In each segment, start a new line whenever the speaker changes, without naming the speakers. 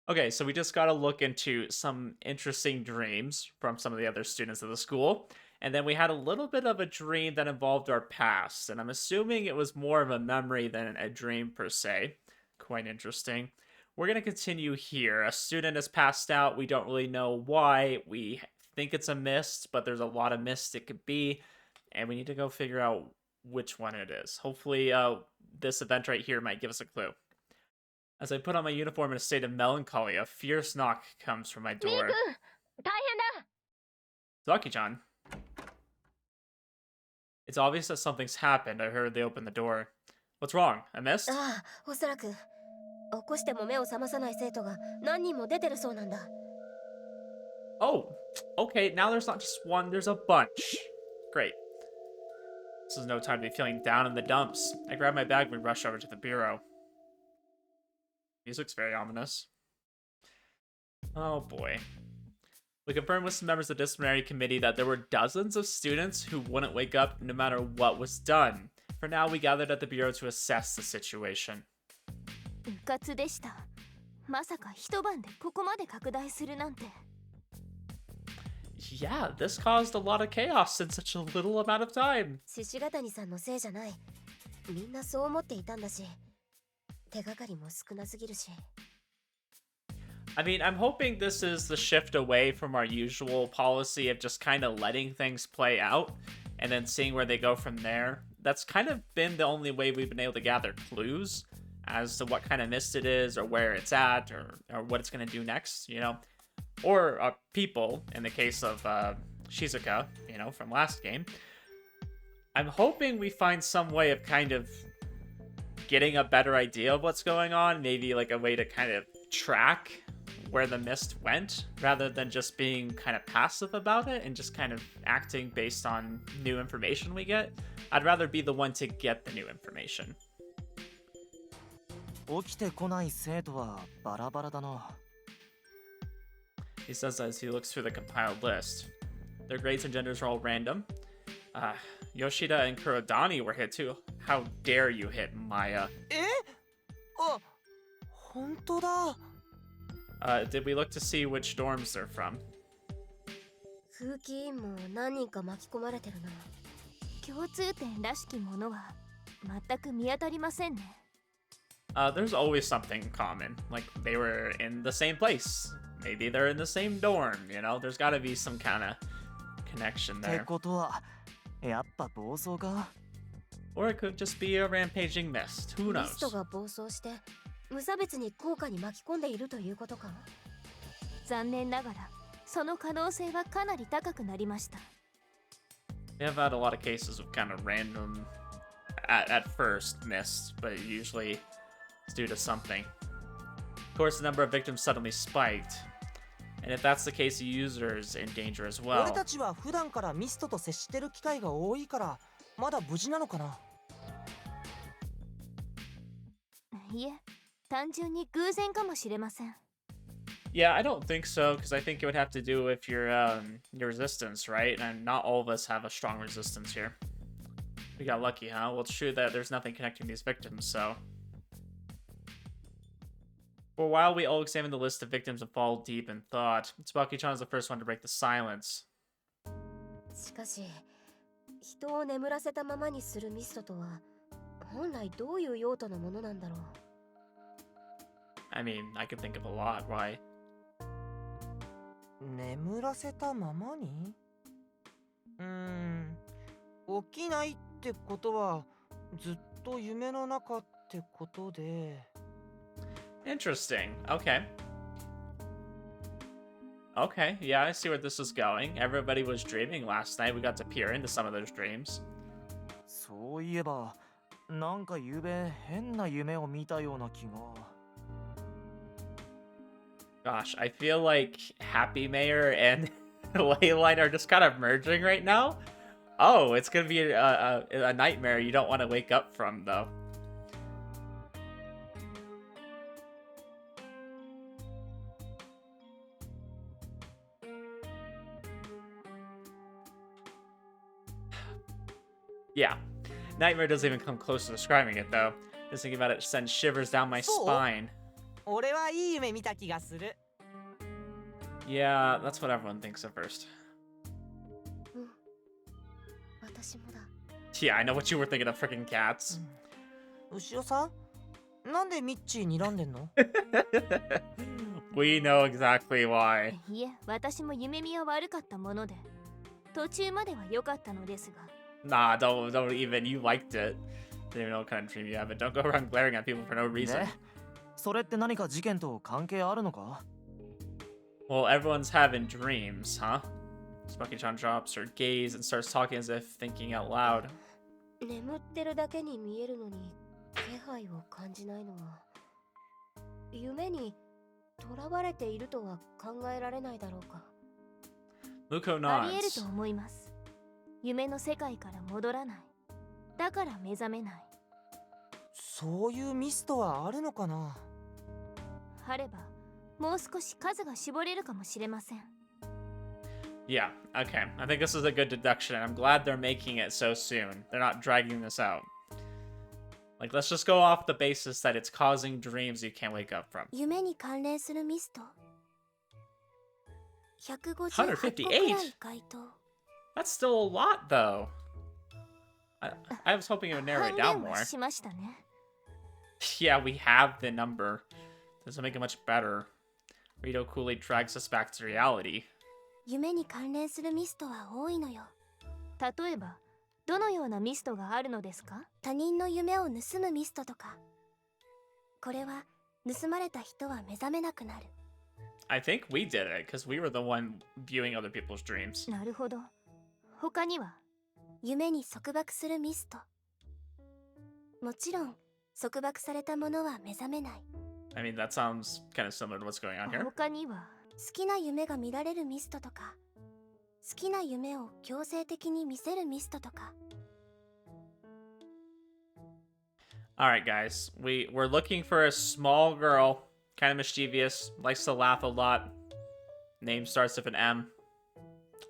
Okay, so we just got to look into some interesting dreams from some of the other students of the school. And then we had a little bit of a dream that involved our past. And I'm assuming it was more of a memory than a dream per se. Quite interesting. We're going to continue here. A student has passed out. We don't really know why. We think it's a mist, but there's a lot of mist it could be. And we need to go figure out which one it is. Hopefully, this event right here might give us a clue. As I put on my uniform in a state of melancholy, a fierce knock comes from my
みーく
door.
ん大変だ
Zaki-chan. It's obvious that something's happened. I heard they open the door. What's wrong? I missed?
ああ、おそらく起こしても目を覚まさない生徒が何人も出てるそうなんだ
Oh, okay, now there's not just one, there's a bunch. Great. This is no time to be feeling down in the dumps. I grab my bag and rush over to the bureau. Music's very ominous. Oh boy. We confirmed with some members of the disciplinary committee that there were dozens of students who wouldn't wake up no matter what was done. For now, we gathered at the bureau to assess the situation.
うかつでしたまさか一晩でここまで拡大するなんて
Yeah, this caused a lot of chaos in such a little amount of time.
獅子ヶ谷さんのせいじゃないみんなそう思っていたんだし手がかりも少なすぎるし
I mean, I'm hoping this is the shift away from our usual policy of just kind of letting things play out and then seeing where they go from there. That's kind of been the only way we've been able to gather clues as to what kind of mist it is or where it's at or what it's going to do next, you know? Or people, in the case of Shizuka, you know, from last game. I'm hoping we find some way of kind of getting a better idea of what's going on, maybe like a way to kind of track where the mist went rather than just being kind of passive about it and just kind of acting based on new information we get. I'd rather be the one to get the new information.
起きてこない生徒はバラバラだな。
He says as he looks through the compiled list. Their grades and genders are all random. Yoshida and Kurodani were hit too. How dare you hit Maya?
あ、本当だ。
Did we look to see which dorms they're from?
風紀委員も何人か巻き込まれてるな共通点らしきものは全く見当たりませんね
There's always something common. Like they were in the same place. Maybe they're in the same dorm, you know? There's gotta be some kind of connection
って
there.
ことは、やっぱ暴走か
Or it could just be a rampaging mist. Who
ミスト
knows?
が暴走して無差別に効果に巻き込んでいるということか残念ながらその可能性はかなり高くなりました
We have had a lot of cases of kind of random, at first, mist, but usually it's due to something. Of course, the number of victims suddenly spiked. And if that's the case, the user's in danger as
俺
well.
たちは普段からミストと接してる機会が多いからまだ無事なのかな。
いえ単純に偶然かもしれません
Yeah, I don't think so, because I think it would have to do with your resistance, right? And not all of us have a strong resistance here. We got lucky, huh? Well, it's true that there's nothing connecting these victims, so... For a while, we all examined the list of victims and fall deep in thought. Tsubaki-chan is the first one to break the silence.
しかし人を眠らせたままにするミストとは本来どういう用途のものなんだろう
I mean, I could think of a lot. Why?
眠らせたままに起きないってことはずっと夢の中ってことで
Interesting. Okay. Okay, yeah, I see where this is going. Everybody was dreaming last night. We got to peer into some of those dreams.
そういえばなんかゆうべ変な夢を見たような気が
Gosh, I feel like Happy Mayor and Ley-Line are just kind of merging right now. Oh, it's gonna be a nightmare you don't want to wake up from, though. Yeah, nightmare doesn't even come close to describing it, though. Just thinking about it sends shivers down my
So?
spine.
俺はいい夢見た気がする。
Yeah, that's what everyone thinks at first.
私もだ。
Yeah, I know what you were thinking of, freaking cats.
牛尾さん、なんでミッチー睨んでんの？
We know exactly why.
いえ、私も夢見は悪かったもので、途中までは良かったのですが。
Nah, don't even. You liked it. Didn't even know what kind of dream you have, but don't go around glaring at people for no reason.
で、それって何か事件と関係あるのか？
Well, everyone's having dreams, huh? Smoky-chan drops her gaze and starts talking as if thinking out loud.
眠ってるだけに見えるのに気配を感じないのは、夢に囚われているとは考えられないだろうか。
Muko
ありえる
nods.
と思います。夢の世界から戻らない。だから目覚めない。
そういうミストはあるのかな？
あれば、もう少し数が絞れるかもしれません。
Yeah, okay. I think this is a good deduction, and I'm glad they're making it so soon. They're not dragging this out. Like, let's just go off the basis that it's causing dreams you can't wake up from.
夢に関連するミスト。158個くらい該当。
That's still a lot, though. I was hoping it would narrow it
半
down
減
more.
はしましたね。
Yeah, we have the number. Doesn't make it much better. Rito coolly drags us back to reality.
夢に関連するミストは多いのよ。例えば、どのようなミストがあるのですか？他人の夢を盗むミストとか。これは盗まれた人は目覚めなくなる。
I think we did it, because we were the one viewing other people's dreams.
なるほど。他には夢に束縛するミスト。もちろん束縛されたものは目覚めない。
I mean, that sounds kind of similar to what's going on here.
他には好きな夢が見られるミストとか、好きな夢を強制的に見せるミストとか。
Alright, guys. We're looking for a small girl, kind of mischievous, likes to laugh a lot. Name starts with an M.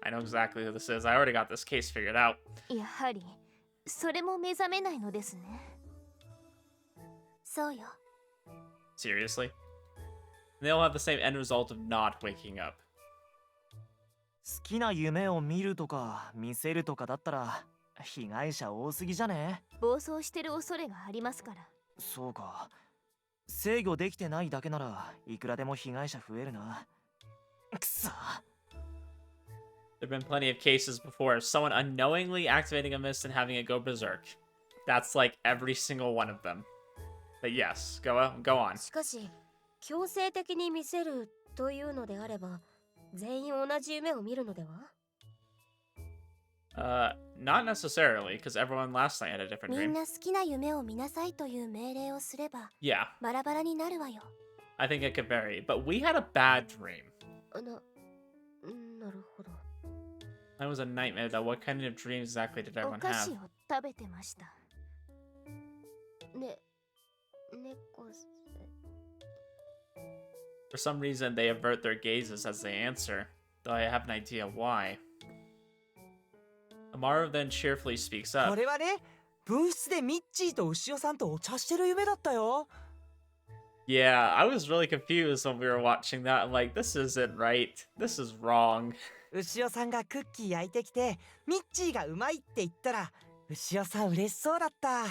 I know exactly who this is. I already got this case figured out.
やはりそれも目覚めないのですね。そうよ。
Seriously? They all have the same end result of not waking up.
好きな夢を見るとか見せるとかだったら被害者多すぎじゃね？
暴走してる恐れがありますから。
そうか。制御できてないだけならいくらでも被害者増えるな。くそ。
There have been plenty of cases before of someone unknowingly activating a mist and having it go berserk. That's like every single one of them. But yes, go on.
しかし、強制的に見せるというのであれば、全員同じ夢を見るのでは？
Not necessarily, because everyone last night had a different
みん
dream.
な好きな夢を見なさいという命令をすれば、
Yeah,
バラバラになるわよ。
I think it could vary. But we had a bad dream.
なるほど。
That was a nightmare, though. What kind of dream exactly did
お
everyone
菓子
have?
を食べてました。猫背。
For some reason, they avert their gazes as they answer, though I have an idea why. Amaru then cheerfully speaks
こ
up.
れはね、分室でミッチーと牛尾さんとお茶してる夢だったよ。
Yeah, I was really confused when we were watching that. I'm like, this isn't right. This is wrong.
牛尾さんがクッキー焼いてきて、ミッチーがうまいって言ったら、牛尾さん嬉しそうだった。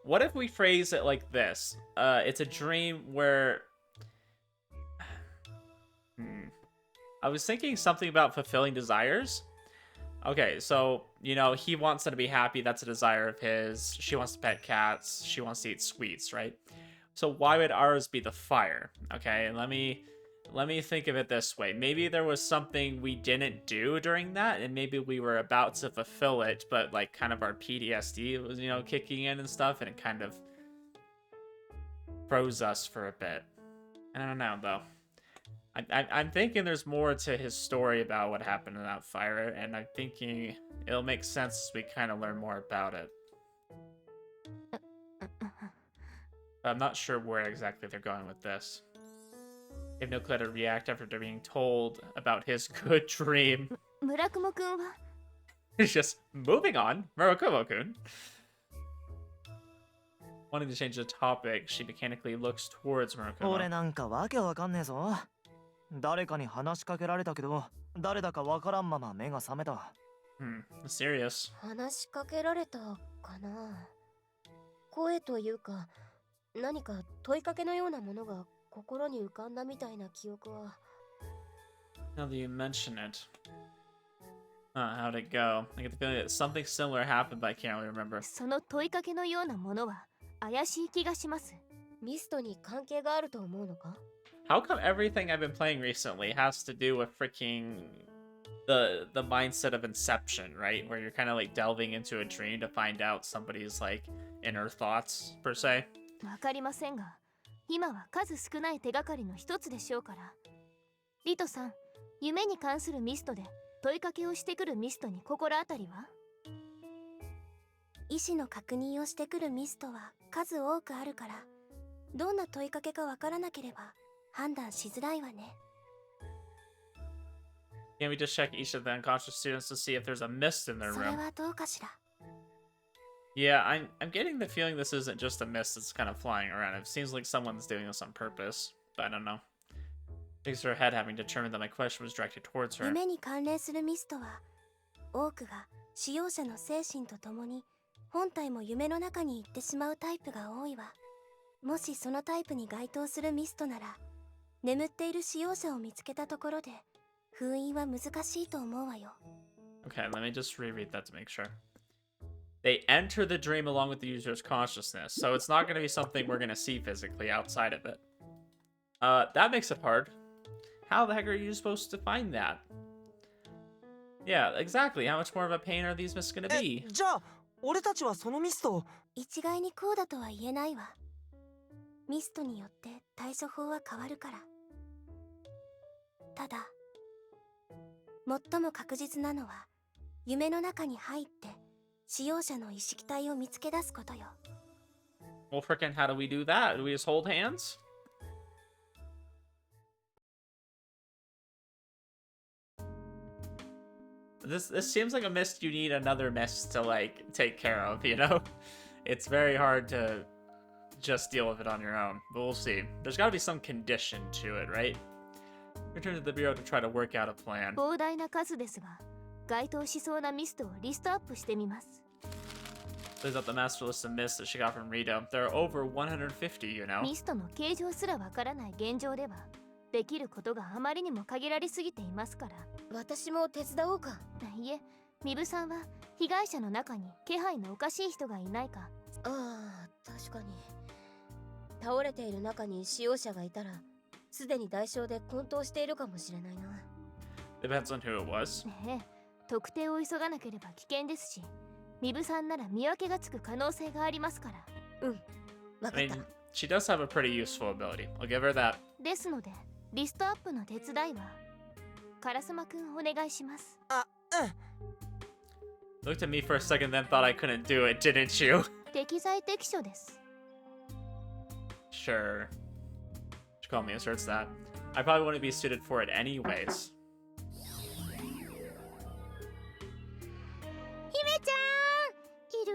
What if we phrase it like this? It's a dream where... I was thinking something about fulfilling desires. Okay, so, you know, he wants them to be happy. That's a desire of his. She wants to pet cats. She wants to eat sweets, right? So why would ours be the fire? Okay, let me think of it this way. Maybe there was something we didn't do during that, and maybe we were about to fulfill it, but like kind of our PTSD was, you know, kicking in and stuff, and it kind of froze us for a bit. I don't know, though. I'm thinking there's more to his story about what happened in that fire, and I'm thinking it'll make sense as we kind of learn more about it. But I'm not sure where exactly they're going with this. They have no clue how to react after they're being told about his good dream.
村雲くんは
It's just moving on, Murakumo-kun. Wanting to change the topic, she mechanically looks towards
俺
Murakumo.
なんかわけわかんねえぞ。誰かに話しかけられたけど、誰だかわからんまま目が覚めた。
Mysterious.
話しかけられたかな。声というか何か問いかけのようなものが心に浮かんだみたいな記憶は。
Now that you mention it. How'd it go? I get the feeling that something similar happened, but I can't really remember.
その問いかけのようなものは怪しい気がします。ミストに関係があると思うのか？
How come everything I've been playing recently has to do with freaking the mindset of Inception, right? Where you're kind of like delving into a dream to find out somebody's like inner thoughts per se.
わかりませんが、今は数少ない手がかりの一つでしょうから。リトさん、夢に関するミストで問いかけをしてくるミストに心当たりは？意思の確認をしてくるミストは数多くあるから、どんな問いかけかわからなければ判断しづらいわね。
Can we just check each of the unconscious students to see if there's a mist in their
それ
room?
はどうかしら。
Yeah, I'm getting the feeling this isn't just a mist that's kind of flying around. It seems like someone's doing this on purpose, but I don't know. Shakes her head, having determined that my question was directed towards her.
夢に関連するミストは多くが使用者の精神とともに本体も夢の中に行ってしまうタイプが多いわ。もしそのタイプに該当するミストなら、眠っている使用者を見つけたところで封印は難しいと思うわよ。
Okay, let me just reread that to make sure. They enter the dream along with the user's consciousness, so it's not going to be something we're going to see physically outside of it. That makes it hard. How the heck are you supposed to find that? Yeah, exactly. How much more of a pain are these mists going to be?
じゃあ俺たちはそのミストを。
一概にこうだとは言えないわ。ミストによって対処法は変わるから。ただ最も確実なのは夢の中に入って使用者の意識体を見つけ出すことよ。
Well, frickin', how do we do that? Do we just hold hands? This seems like a mist you need another mist to, like, take care of, you know? It's very hard to just deal with it on your own, but we'll see. There's gotta be some condition to it, right? Return to the bureau to try to work out a plan.
膨大な数ですが、該当しそうなミストをリストアップしてみます。
Plays out the master list of mists that she got from Rito. There are over 150, you know?
ミストの形状すらわからない現状では、できることがあまりにも限られすぎていますから。私も手伝おうか。いえ、ミブさんは被害者の中に気配のおかしい人がいないか。ああ、確かに。倒れている中に使用者がいたら、すでに代償で混沌しているかもしれないな。
Depends on who it was.
ねえ、特定を急がなければ危険ですし、ミブさんなら見分けがつく可能性がありますから。うん、わか
I
った。
mean, she does have a pretty useful ability. I'll give her that.
ですので、リストアップの手伝いはカラスマくんお願いします。
あ、
Looked at me for a second, then thought I couldn't do it, didn't you?
適材適所です。
Sure. She called me asserts that. I probably wouldn't be suited for it anyways.
姫ちゃん、いる？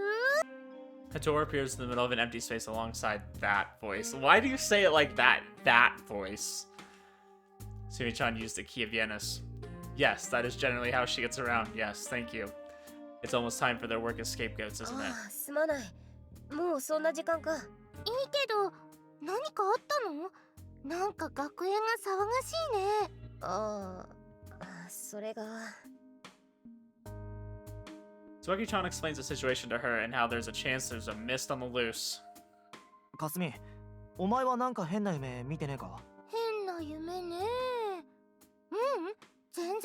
A door appears in the middle of an empty space alongside that voice. Why do you say it like that? That voice. Sumi-chan used the key of Vienna's. Yes, that is generally how she gets around. Yes, thank you. It's almost time for their work as scapegoats, isn't it?
ああ、すまない。もうそんな時間か。いいけど、何かあったの？なんか学園が騒がしいね。ああ、それが。
Smoky-chan explains the situation to her and how there's a chance there's a mist on the loose.
かすみ、お前はなんか変な夢見てねえか？
変な夢ね。全然。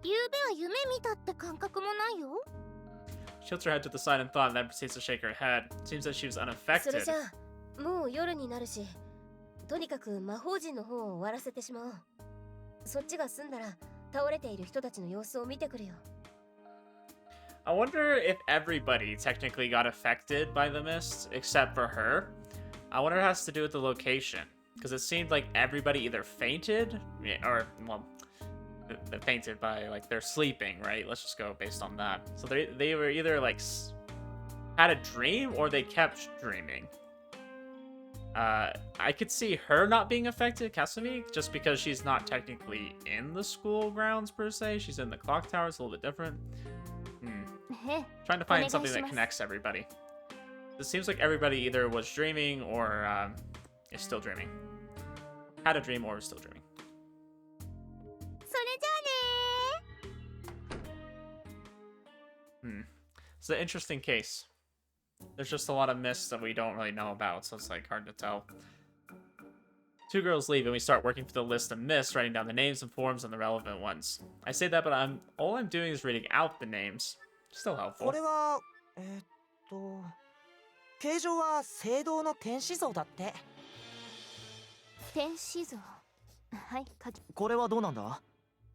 昨べは夢見たって感覚もないよ。
She tilts her head to the side in thought and then proceeds to shake her head. Seems that she was
それ
unaffected.
じゃあ、もう夜になるし、とにかく魔法陣の方を終わらせてしまおう。そっちが済んだら、倒れている人たちの様子を見てくるよ。
I wonder if everybody technically got affected by the mist, except for her. I wonder if it has to do with the location. Because it seemed like everybody either fainted, or, well, they fainted by, like, they're sleeping, right? Let's just go based on that. So they were either, like, had a dream or they kept dreaming. I could see her not being affected, Kasumi, just because she's not technically in the school grounds per se. She's in the clock tower. It's a little bit different. Trying to find something that connects everybody. It seems like everybody either was dreaming or is still dreaming. Had a dream or is still dreaming. It's an interesting case. There's just a lot of myths that we don't really know about, so it's like hard to tell. Two girls leave and we start working through the list of myths, writing down the names and forms and the relevant ones. I say that, but all I'm doing is reading out the names. Still helpful.
これは形状は聖堂の天使像だって。
天使像。はい、書き。
これはどうなんだ？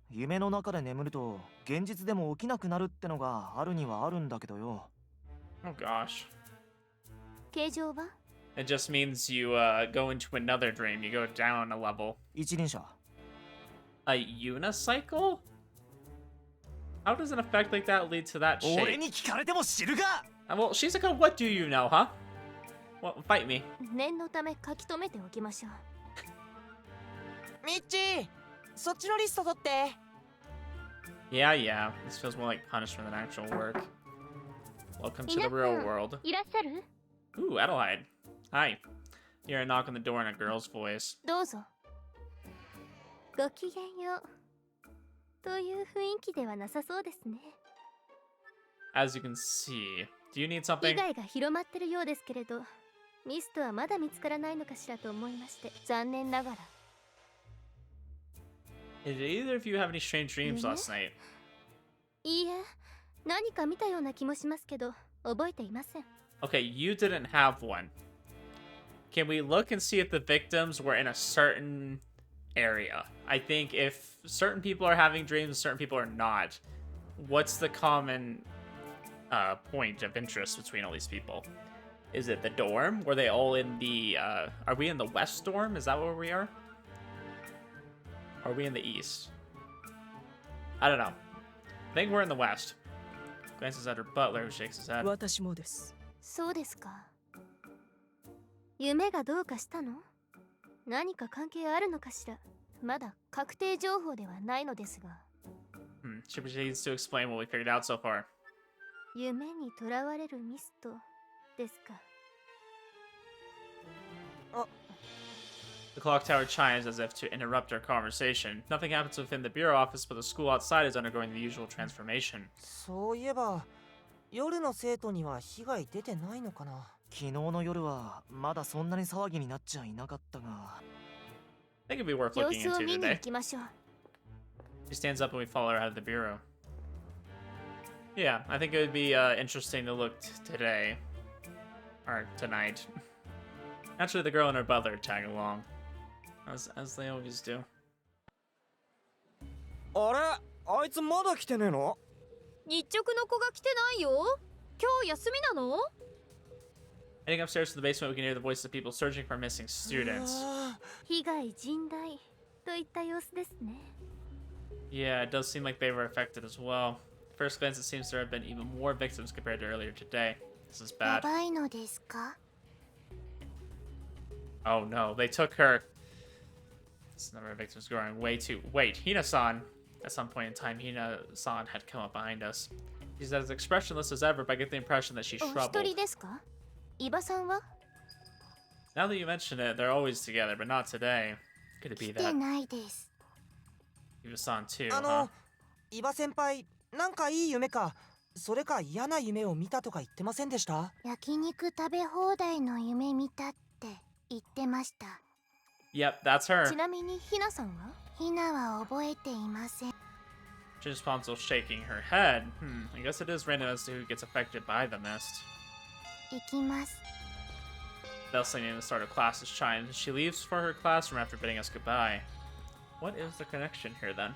夢の中で眠ると現実でも起きなくなるってのがあるにはあるんだけどよ。
Oh gosh.
形状は？
It just means you go into another dream. You go down a level.
一輪車。
A unicycle? How does an effect like that lead to that shape?
俺に聞かれても知るか!
Well, Shizuka, what do you know, huh? Well, fight me.
念のため書き留めておきましょう。
ミッチー、そっちのリスト取って。
Yeah. This feels more like punishment than actual work. Welcome to the real world.
いらっしゃる？
Ooh, Adelheid. Hi. You hear a knock on the door in a girl's voice.
どうぞ。ごきげんよう。という雰囲気ではなさそうですね。
As you can see, do you need something?
被害が広まってるようですけれど、ミストはまだ見つからないのかしらと思いまして、残念ながら。
Did either of you have any strange dreams last night?
いいえ、何か見たような気もしますけど、覚えていません。
Okay, you didn't have one. Can we look and see if the victims were in a certain area? I think if certain people are having dreams, certain people are not. What's the common point of interest between all these people? Is it the dorm? Were they all in the... are we in the west dorm? Is that where we are? Are we in the east? I don't know. I think we're in the west. Glances at her butler, who shakes his head.
私もです。
そうですか。夢がどうかしたの？何か関係あるのかしら？まだ確定情報ではないのですが。
She proceeds to explain what we figured out so far.
夢にとらわれるミストですか。
The clock tower chimes as if to interrupt our conversation. Nothing happens within the bureau office, but the school outside is undergoing the usual transformation.
そういえば、夜の生徒には被害出てないのかな。
昨日の夜はまだそんなに騒ぎになっちゃいなかったが。
I think it'd be worth
様
looking
子を
into
見に
today.
行きましょう。
She stands up and we follow her out of the bureau. Yeah, I think it would be interesting to look today. Or tonight. Actually, the girl and her butler tag along. As they always do.
あれ、あいつまだ来てねえの？
日直の子が来てないよ。今日休みなの？
Heading upstairs to the basement, we can hear the voices of people searching for missing students.
被害甚大といった様子ですね。
Yeah, it does seem like they were affected as well. At first glance, it seems there have been even more victims compared to earlier today. This is
や
bad.
ばいのですか？
Oh no, they took her. This number of victims growing way too... Wait, Hina-san. At some point in time, Hina-san had come up behind us. She's as expressionless as ever, but I get the impression that she's
お一
troubled.
人ですか？伊庭さんは？
Now that you mention it, they're always together, but not today. Could it be
来て
that
ないです。
Hina-san too,
あ
huh?
の、伊庭先輩、なんかいい夢か、それか嫌な夢を見たとか言ってませんでした？
焼肉食べ放題の夢見たって言ってました。
Yep, that's her.
ちなみにひなさんは？ひなは覚えていません。
She's still shaking her head. I guess it is random as to who gets affected by the mist.
行きます。
Bell singing the start of class is chimed. She leaves for her classroom after bidding us goodbye. What is the connection here then?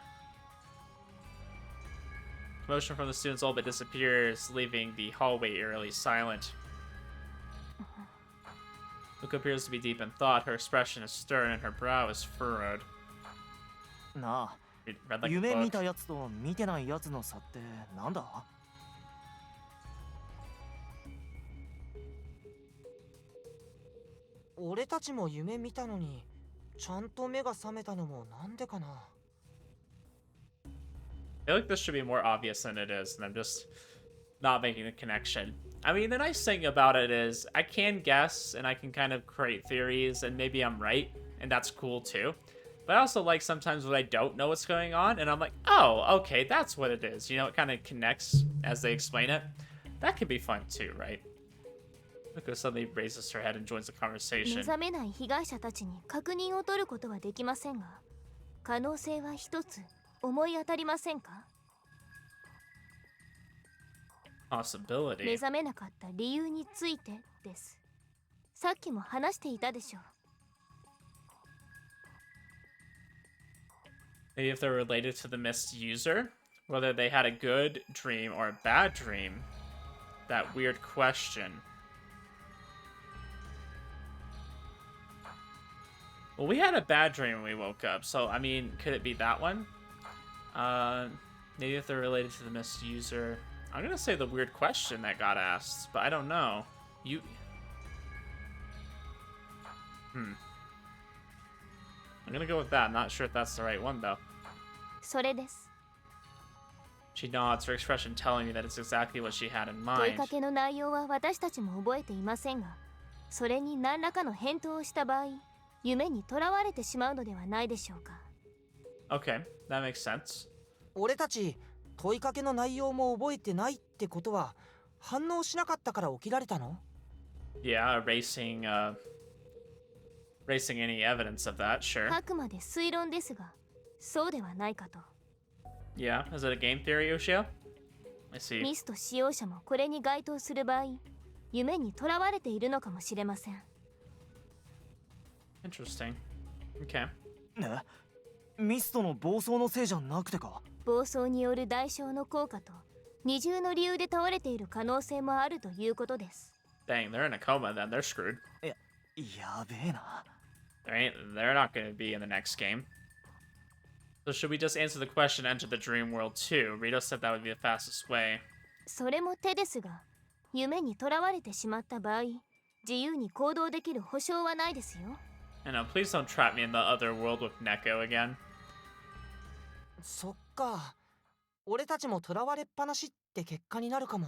Commotion from the students all but disappears, leaving the hallway eerily silent. Luke appears to be deep in thought. Her expression is stern and her brow is furrowed.
なあ、
Read like a
夢見
book.
たやつと見てないやつの差ってなんだ？
俺たちも夢見たのに、ちゃんと目が覚めたのもなんでかな。
I feel like this should be more obvious than it is, and I'm just not making the connection. I mean, the nice thing about it is I can guess and I can kind of create theories, and maybe I'm right, and that's cool too. But I also like sometimes when I don't know what's going on, and I'm like, oh, okay, that's what it is. You know, it kind of connects as they explain it. That can be fun too, right? Because suddenly raises her head and joins the
目
conversation.
覚めない被害者たちに確認を取ることはできませんが、可能性は一つ思い当たりませんか？
Possibility.
目覚めなかった理由についてです。さっきも話していたでしょう。
Maybe if they're related to the mist user, whether they had a good dream or a bad dream. That weird question. Well, we had a bad dream when we woke up, so I mean, could it be that one? Maybe if they're related to the mist user. I'm gonna say the weird question that got asked, but I don't know. I'm gonna go with that. I'm not sure if that's the right one though.
それです。
She nods, her expression telling me that it's exactly what she had in
問い
mind.
かけの内容は私たちも覚えていませんが、それに何らかの返答をした場合、夢にとらわれてしまうのではないでしょうか。
Okay, that makes sense.
俺たち問いかけの内容も覚えてないってことは、反応しなかったから起きられたの？
Yeah, erasing any evidence of that, sure.
あくまで推論ですが、そうではないかと。
Yeah, is it a game theory, Ushio? I see.
ミスト使用者もこれに該当する場合、夢にとらわれているのかもしれません。
Interesting. Okay.
ミストの暴走のせいじゃなくてか？
暴走による代償の効果と二重の理由で倒れている可能性もあるということです。
Dang, they're in a coma then. They're screwed.
やべえな。
They're not going to be in the next game. So should we just answer the question, enter the dream world too? Rito said that would be the fastest way.
それも手ですが、夢にとらわれてしまった場合、自由に行動できる保証はないですよ。
And please don't trap me in the other world with Neko again.
そっか。俺たちも囚われっぱなしって結果になるかも。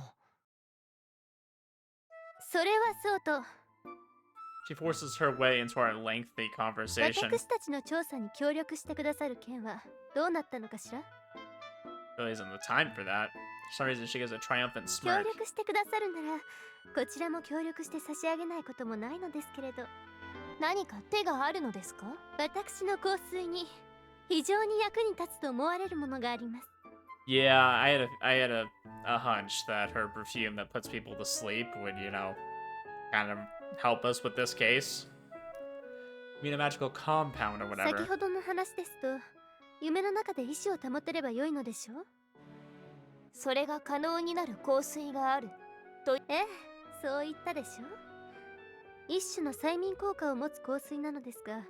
それはそうと。
She forces her way into our lengthy conversation.
私たちの調査に協力してくださる件はどうなったのかしら？
Really isn't the time for that. For some reason, she gives a triumphant
協
smirk.
力してくださるなら、こちらも協力して差し上げないこともないのですけれど。何か手があるのですか？私の香水に非常に役に立つと思われるものがあります。
Yeah, I had a hunch that her perfume that puts people to sleep would, you know, kind of help us with this case. I mean, a magical compound or
先
whatever.
ほどの話ですと、夢の中で意志を保てればよいのでしょう？それが可能になる香水があると。ええ、そう言ったでしょ。一種の催眠効果を持つ香水なのですが、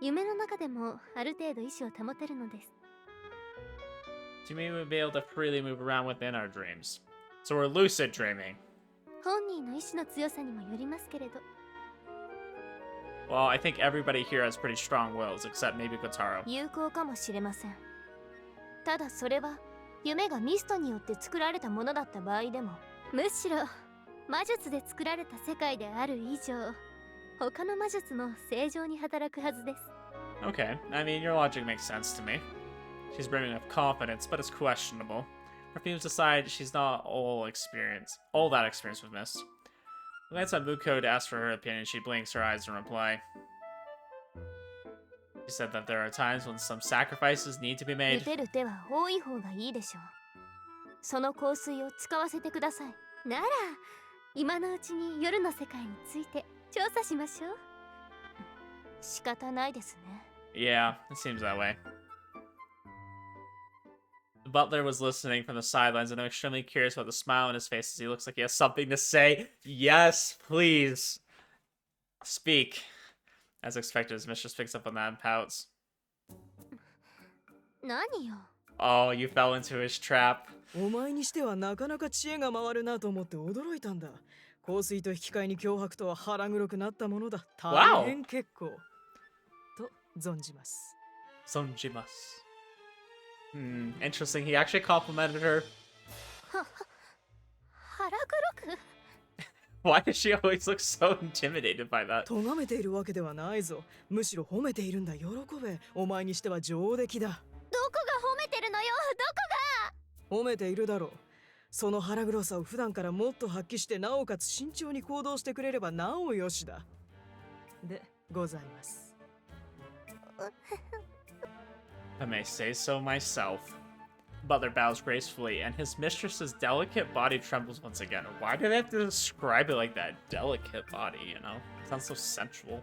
夢の中でもある程度意志を保てるのです。
So maybe we'll be able to freely move around within our dreams. So we're lucid dreaming.
本人の意志の強さにもよりますけれど。
Well, I think everybody here has pretty strong wills, except maybe Kotaro.
有効かもしれません。ただそれは夢がミストによって作られたものだった場合でも、むしろ魔術で作られた世界である以上、他の魔術も正常に働くはずです。
Okay, I mean, your logic makes sense to me. She's brimming with confidence, but it's questionable. Perfumes aside, she's not all that experienced with mist. Glance at Muko to ask for her opinion. She blinks her eyes in reply. She said that there are times when some sacrifices need to be
打
made.
てる手は多い方がいいでしょう。その香水を使わせてください。なら、今のうちに夜の世界について調査しましょう。仕方ないですね。
Yeah, it seems that way. The butler was listening from the sidelines, and I'm extremely curious about the smile on his face as he looks like he has something to say. Yes, please. Speak. As expected, his mistress picks up on that and pouts.
何よ。
Oh, you fell into his trap.
お前にしてはなかなか知恵が回るなと思って驚いたんだ。香水と引き換えに脅迫とは腹黒くなったものだ。
Wow.
大変結構と存じます。
Sonjimas. Interesting. He actually complimented her.
腹黒く
Why does she always look so intimidated by that?
咎めているわけではないぞ。むしろ褒めているんだ。喜べ。お前にしては上出来だ。
どこが褒めてるのよ、どこが。
褒めているだろう。その腹黒さを普段からもっと発揮して、なおかつ慎重に行動してくれればなおよしだ。でございます。
I may say so myself. Butler bows gracefully, and his mistress's delicate body trembles once again. Why do they have to describe it like that? Delicate body, you know? It sounds so sensual.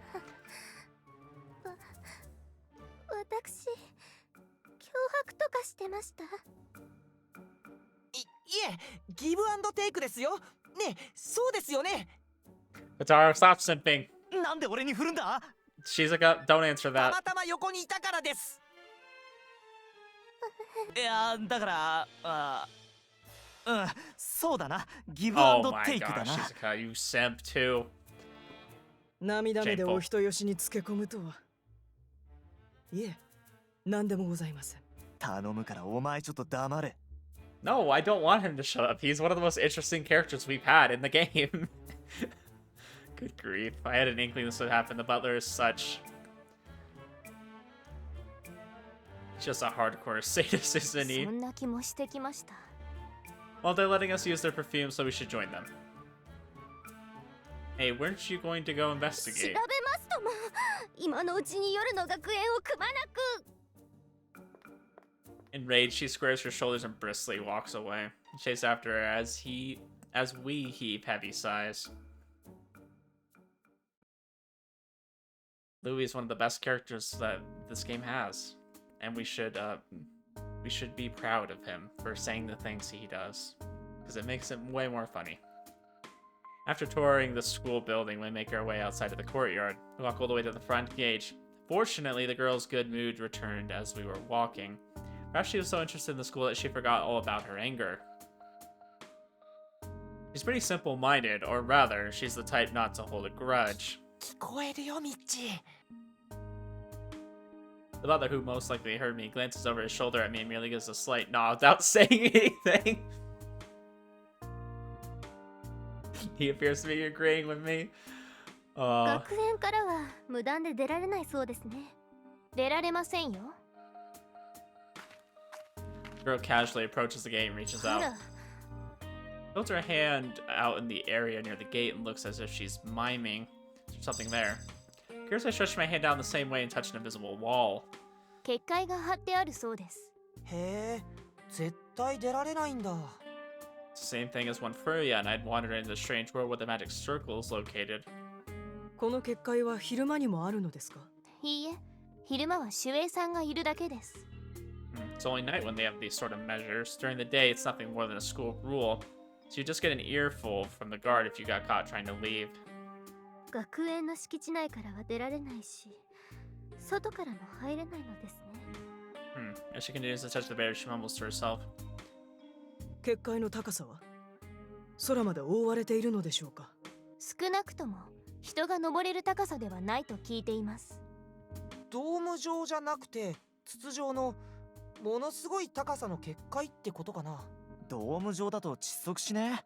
私、脅迫とかしてました。
いえ、ギブアンドテイクですよ。ね、そうですよね。
Katara, stop simping.
なんで俺に振るんだ？
Shizuka, don't answer
た
that.
またま横にいたからです。
いや、だからそうだな。ギブアン
Oh
ド
my
テイク
gosh,
だな。
Shizuka, you simp too.
涙目でお人よしにつけ込むとは。いえ、何でもございません。
頼むからお前ちょっと黙れ。
No, I don't want him to shut up. He's one of the most interesting characters we've had in the game. Good grief. I had an inkling this would happen. The butler is such... just a hardcore sadist, isn't he?
そんな気もしてきました。
Well, they're letting us use their perfume, so we should join them. Hey, weren't you going to go
調べ
investigate?
ますとも、今のうちに夜の学園をくまなく。
Enraged, she squares her shoulders and briskly walks away. Chase after her as we heave heavy sighs. Louis is one of the best characters that this game has, and we should be proud of him for saying the things he does, because it makes him way more funny. After touring the school building, we make our way outside of the courtyard. We walk all the way to the front gate. Fortunately, the girl's good mood returned as we were walking. Perhaps she was so interested in the school that she forgot all about her anger. She's pretty simple-minded, or rather, she's the type not to hold a grudge.
聞こえるよ、ミッチー。
The butler, who most likely heard me, glances over his shoulder at me and merely gives a slight nod without saying anything. He appears to be agreeing with me.
学園からは無断で出られないそうですね。出られませんよ。
The girl casually approaches the gate and reaches
あ
out.
ら、
Holds her hand out in the area near the gate and looks as if she's miming. There's something there. Curiously, I stretch my hand down the same way and touch an invisible wall.
結界が貼ってあるそうです。
へえ、絶対出られないんだ。
It's the same thing as one Furia, and I'd wandered into the strange world where the magic circle is located.
この結界は昼間にもあるのですか？
いいえ、昼間は守衛さんがいるだけです。
It's only night when they have these sort of measures. During the day, it's nothing more than a school rule. So you just get an earful from the guard if you got caught trying to leave.
学園の敷地内からは出られないし、外からも入れないのですね。
As she continues to touch the barrier, she mumbles to herself.
結界の高さは空まで覆われているのでしょうか？
少なくとも人が登れる高さではないと聞いています。
ドーム状じゃなくて筒状のものすごい高さの結界ってことかな。
ドーム状だと窒息しね。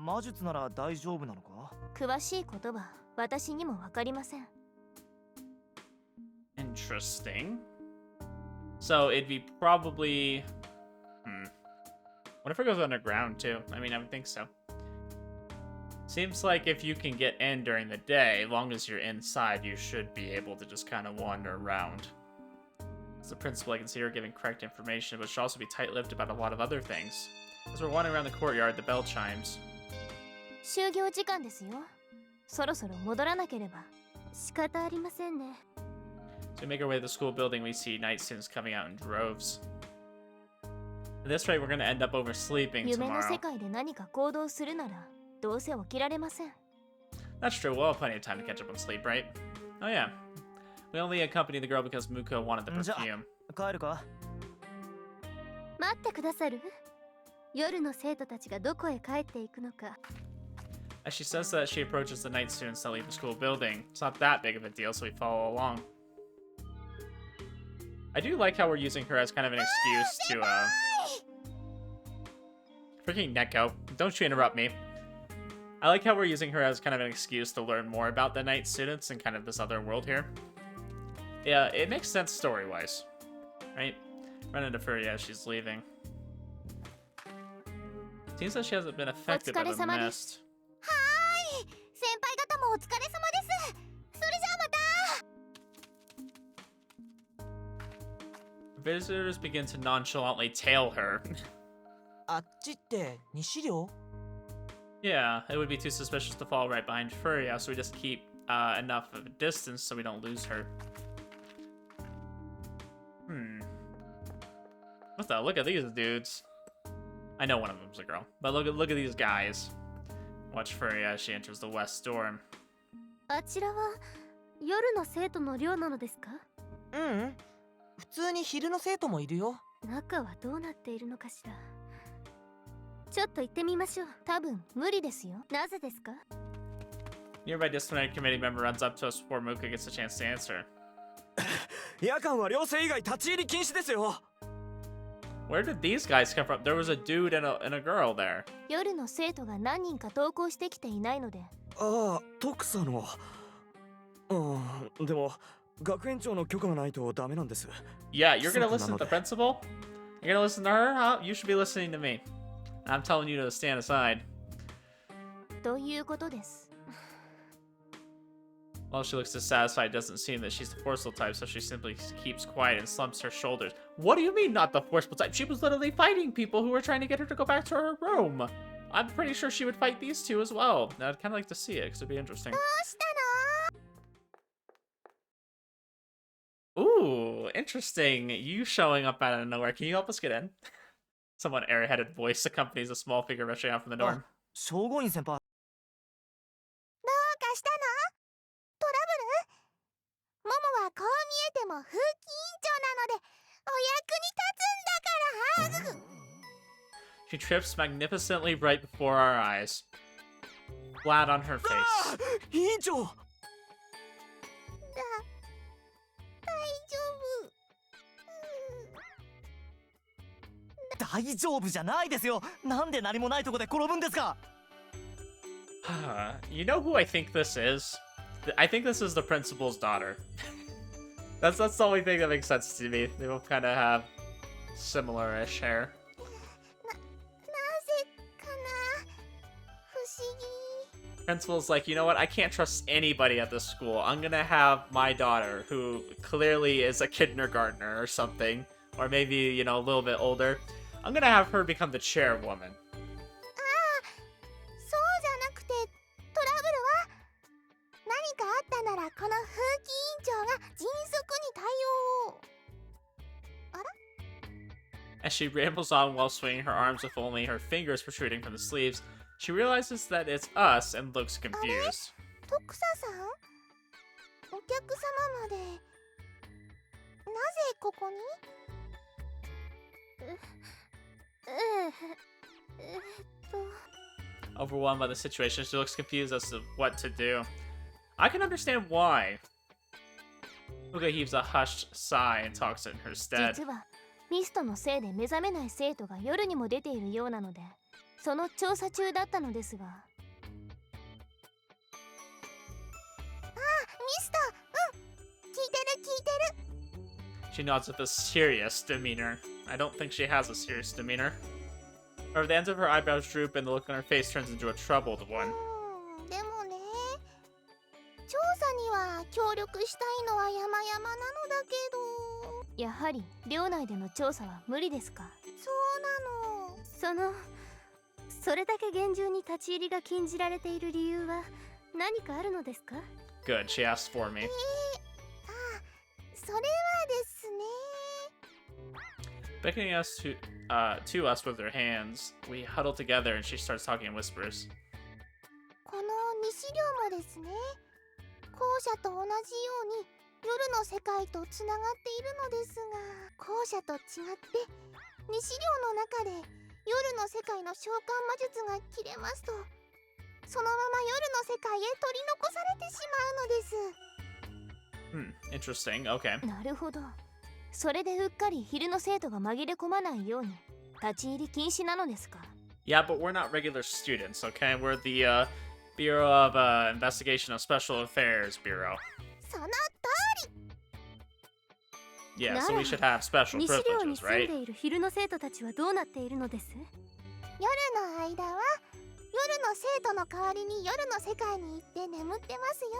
魔術なら大丈夫なのか？
詳しい言葉、私にもわかりません。
Interesting. So it'd be probably... What if it goes underground too? I mean, I would think so. Seems like if you can get in during the day, as long as you're inside, you should be able to just kind of wander around. As the principal, I can see her giving correct information, but should also be tight-lipped about a lot of other things. As we're wandering around the courtyard, the bell chimes.
就業時間ですよ。そろそろ戻らなければ。仕方ありませんね。
So we make our way to the school building, we see night students coming out in droves. At this rate, we're going to end up oversleeping
夢の世
tomorrow.
界で何か行動するなら、どうせ起きられません。
That's true, we'll have plenty of time to catch up on sleep, right? Oh yeah. We only accompanied the girl because Muko wanted the perfume.
帰るか？
待ってくださる？夜の生徒たちがどこへ帰っていくのか。
As she says that, she approaches the night students that leave the school building. It's not that big of a deal, so we follow along. I do like how we're using her as kind of an excuse to, Freaking Neko, don't you interrupt me. I like how we're using her as kind of an excuse to learn more about the night students and kind of this other world here. Yeah, it makes sense story-wise, right? Run into Furia as she's leaving. Seems like she hasn't been affected by the mist.
はーい、先輩方もお疲れ様です。それじゃあまた。
Visitors begin to nonchalantly tail her.
あっちって西寮？
Yeah, it would be too suspicious to fall right behind Furia, so we just keep enough of a distance so we don't lose her. What the? Look at these dudes. I know one of them's a girl, but look at these guys. Watch Furia as she enters the west door.
あちらは夜の生徒の寮なのですか？
ううん。普通に昼の生徒もいるよ。
中はどうなっているのかしら。ちょっと行ってみましょう。多分無理ですよ。なぜですか？
Nearby disciplinary committee member runs up to us before Muka gets a chance to answer.
夜間は寮生以外立ち入り禁止ですよ。
Where did these guys come from? There was a dude and a girl there.
夜の生徒が何人か登校してきていないので。
ああ、徳佐の。でも学園長の許可がないとダメなんです。
Yeah, you're gonna listen to the principal? You're gonna listen to her? Huh? You should be listening to me. I'm telling you to stand aside.
ということです。
While she looks dissatisfied, it doesn't seem that she's the forceful type, so she simply keeps quiet and slumps her shoulders. What do you mean, not the forceful type? She was literally fighting people who were trying to get her to go back to her room. I'm pretty sure she would fight these two as well. I'd kind of like to see it, because it'd be interesting. Ooh, interesting. You showing up out of nowhere. Can you help us get in? Someone airheaded voice accompanies a small figure rushing out from the dorm.
聖護院先輩。
どうかしたの？トラブル？モモはこう見えても風紀委員長なのでお役に立つんだから。
She trips magnificently right before our eyes. Flat on her face.
委員長。
大丈夫じゃないですよ。なんで何もないとこで転ぶんですか。
You know who I think this is? I think this is the principal's daughter. That's the only thing that makes sense to me. They both kind of have similar-ish hair.
なぜかな。不思議。
Principal's like, you know what? I can't trust anybody at this school. I'm gonna have my daughter, who clearly is a kindergartner or something, or maybe, you know, a little bit older. I'm gonna have her become the chairwoman.
そうじゃなくてトラブルは何かあったならこの風紀委員長が迅速に対応。あら？
As she rambles on while swinging her arms with only her fingers protruding from the sleeves, she realizes that it's us and looks confused.
徳佐さん？お客様までなぜここに？
Overwhelmed by the situation, she looks confused as to what to do. I can understand why. Fuka heaves a hushed sigh and talks in her stead.
実はミストのせいで目覚めない生徒が夜にも出ているようなので、その調査中だったのですが。あ、ミスト、聞いてる聞いてる。
She nods with a serious demeanor. I don't think she has a serious demeanor. However, the ends of her eyebrows droop and the look on her face turns into a troubled one.
でもね、調査には協力したいのは山々なのだけど。やはり寮内での調査は無理ですか？そうなの。それだけ厳重に立ち入りが禁じられている理由は何かあるのですか？
Good, she asked for me.
それはですね。
Beckoning us to us with her hands, we huddle together and she starts talking in whispers.
この西寮もですね、校舎と同じように夜の世界とつながっているのですが、校舎と違って西寮の中で夜の世界の召喚魔術が切れますとそのまま夜の世界へ取り残されてしまうのです。
Interesting. Okay.
なるほど。それでうっかり昼の生徒が紛れ込まないように立ち入り禁止なのですか？
Yeah, but we're not regular students, okay? We're the Bureau of Investigation of Special Affairs Bureau.
その
Yeah, so we should have special
西寮に
privileges,
住ん
right?
でいる昼の生徒たちはどうなっているのです？夜の間は夜の生徒の代わりに夜の世界に行って眠ってますよ。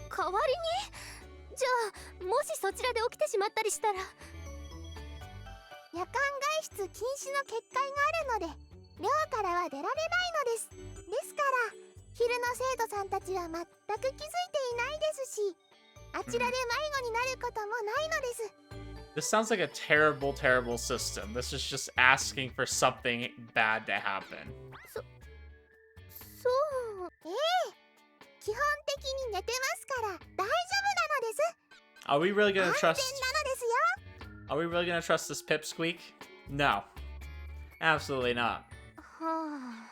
代わりに？じゃあもしそちらで起きてしまったりしたら、夜間外出禁止の結界があるので寮からは出られないのです。ですから昼の生徒さんたちは全く気づいていないですし、あちらで迷子になることもないのです。
This sounds like a terrible, terrible system. This is just asking for something bad to happen.
そう。基本的に寝てますから大丈夫なのです。
Are we really gonna
安
trust?
全なのですよ。
Are we really gonna trust this pipsqueak? No, absolutely not.
は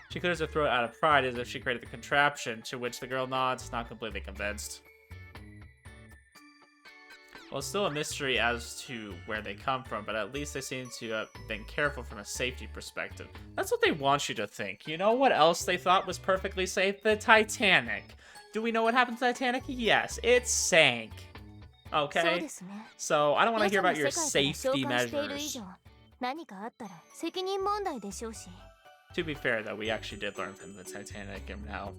She clears her throat out of pride as if she created the contraption, to which the girl nods, not completely convinced. Well, it's still a mystery as to where they come from, but at least they seem to have been careful from a safety perspective. That's what they want you to think. You know what else they thought was perfectly safe? The Titanic. Do we know what happened to the Titanic? Yes, it sank.
そう
Okay?
ですね。
So, I don't want to
夜
hear
の
about
世
your
界から召
safety
喚している以
measures.
上、何かあったら責任問題でしょうし。
To be fair, though, we actually did learn from the Titanic and how,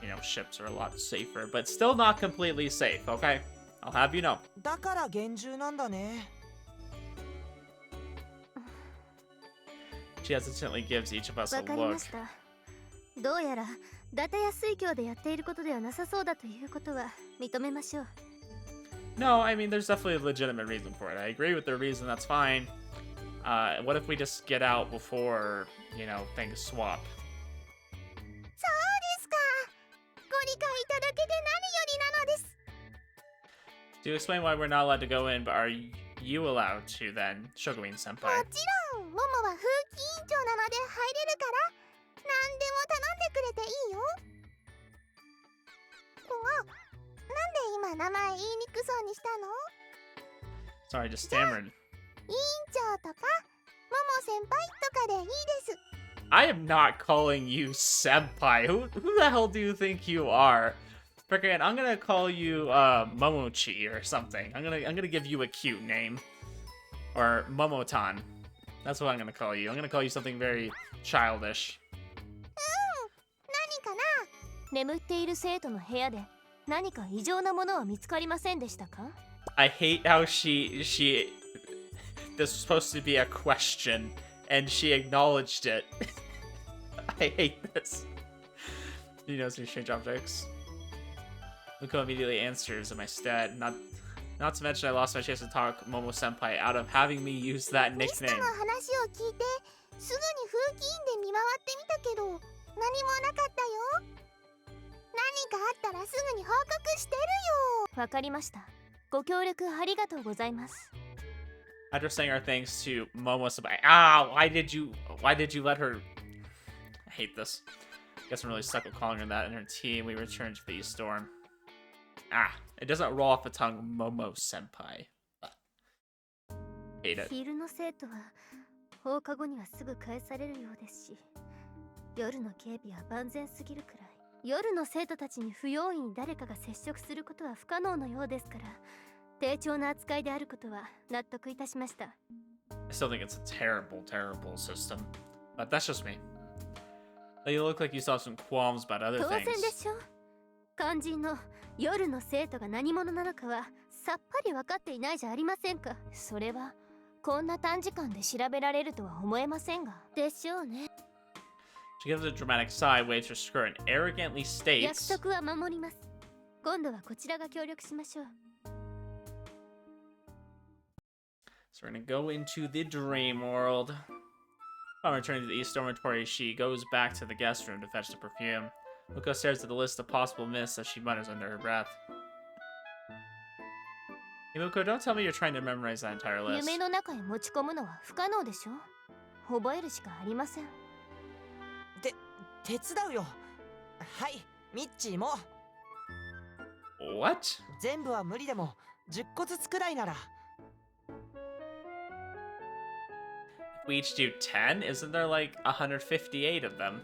you know, ships are a lot safer, but still not completely safe, okay? I'll have you know.
だから厳重なんだね。
She hesitantly gives each of us a
わかりま
look.
した。どうやら伊達や水郷でやっていることではなさそうだということは認めましょう。
No, I mean, there's definitely a legitimate reason for it. I agree with the reason, that's fine. What if we just get out before, you know, things swap?
そうですか。ご理解いただけて何よりなのです。
To explain why we're not allowed to go in, but are you allowed to then, Shogawin
も
senpai?
ちろん、モモは風紀委員長なので入れるから、何でも頼んでくれていいよ。なんで今名前言いにくそうにしたの？
Sorry, I just stammered.
委員長とか、モモ先輩とかでいいです。
I am not calling you senpai. Who the hell do you think you are? Frickin', I'm gonna call you Momochi or something. I'm gonna give you a cute name. Or Momotan. That's what I'm gonna call you. I'm gonna call you something very childish.
何かな？眠っている生徒の部屋で何か異常なものは見つかりませんでしたか？
I hate how she this was supposed to be a question and she acknowledged it. I hate this. Do you notice any strange objects? Luko immediately answers in my stead. Not to mention I lost my chance to talk Momo Senpai out of having me use that
ミスト
nickname.
の話を聞いてすぐに風紀委員で見回ってみたけど何もなかったよ。何かあったらすぐに報告してるよ。わかりました。ご協力ありがとうございます。
After saying our thanks to Momo Senpai. Why did you let her? I hate this. Guess I'm really stuck with calling her that in her team. We returned to the East Storm. It doesn't roll off the tongue, Momo Senpai. Hate it.
昼の生徒は放課後にはすぐ返されるようですし、夜の警備は万全すぎるくらい。夜の生徒たちに不用意に誰かが接触することは不可能のようですから、丁重な扱いであることは納得いたしました。
I still think it's a terrible, terrible system. But that's just me. You look like you still have some qualms about other
当然
things.
でしょ。肝心の夜の生徒が何者なのかはさっぱり分かっていないじゃありませんか。それはこんな短時間で調べられるとは思えませんが。でしょうね。
She gives a dramatic sigh, waves her skirt, and arrogantly
約
states,
束は守ります。今度はこちらが協力しましょう。
So we're gonna go into the dream world. Upon returning to the East Dormitory, she goes back to the guest room to fetch the perfume. Luko stares at the list of possible myths as she mutters under her breath. Hey, Muko, don't tell me you're trying to memorize that entire list.
夢の中へ持ち込むのは不可能でしょ。覚えるしかありません。
手伝うよ。はい、ミッチーも。
What?
全部は無理でも10個ずつくらいなら。
If we each do 10, isn't there like 158 of them?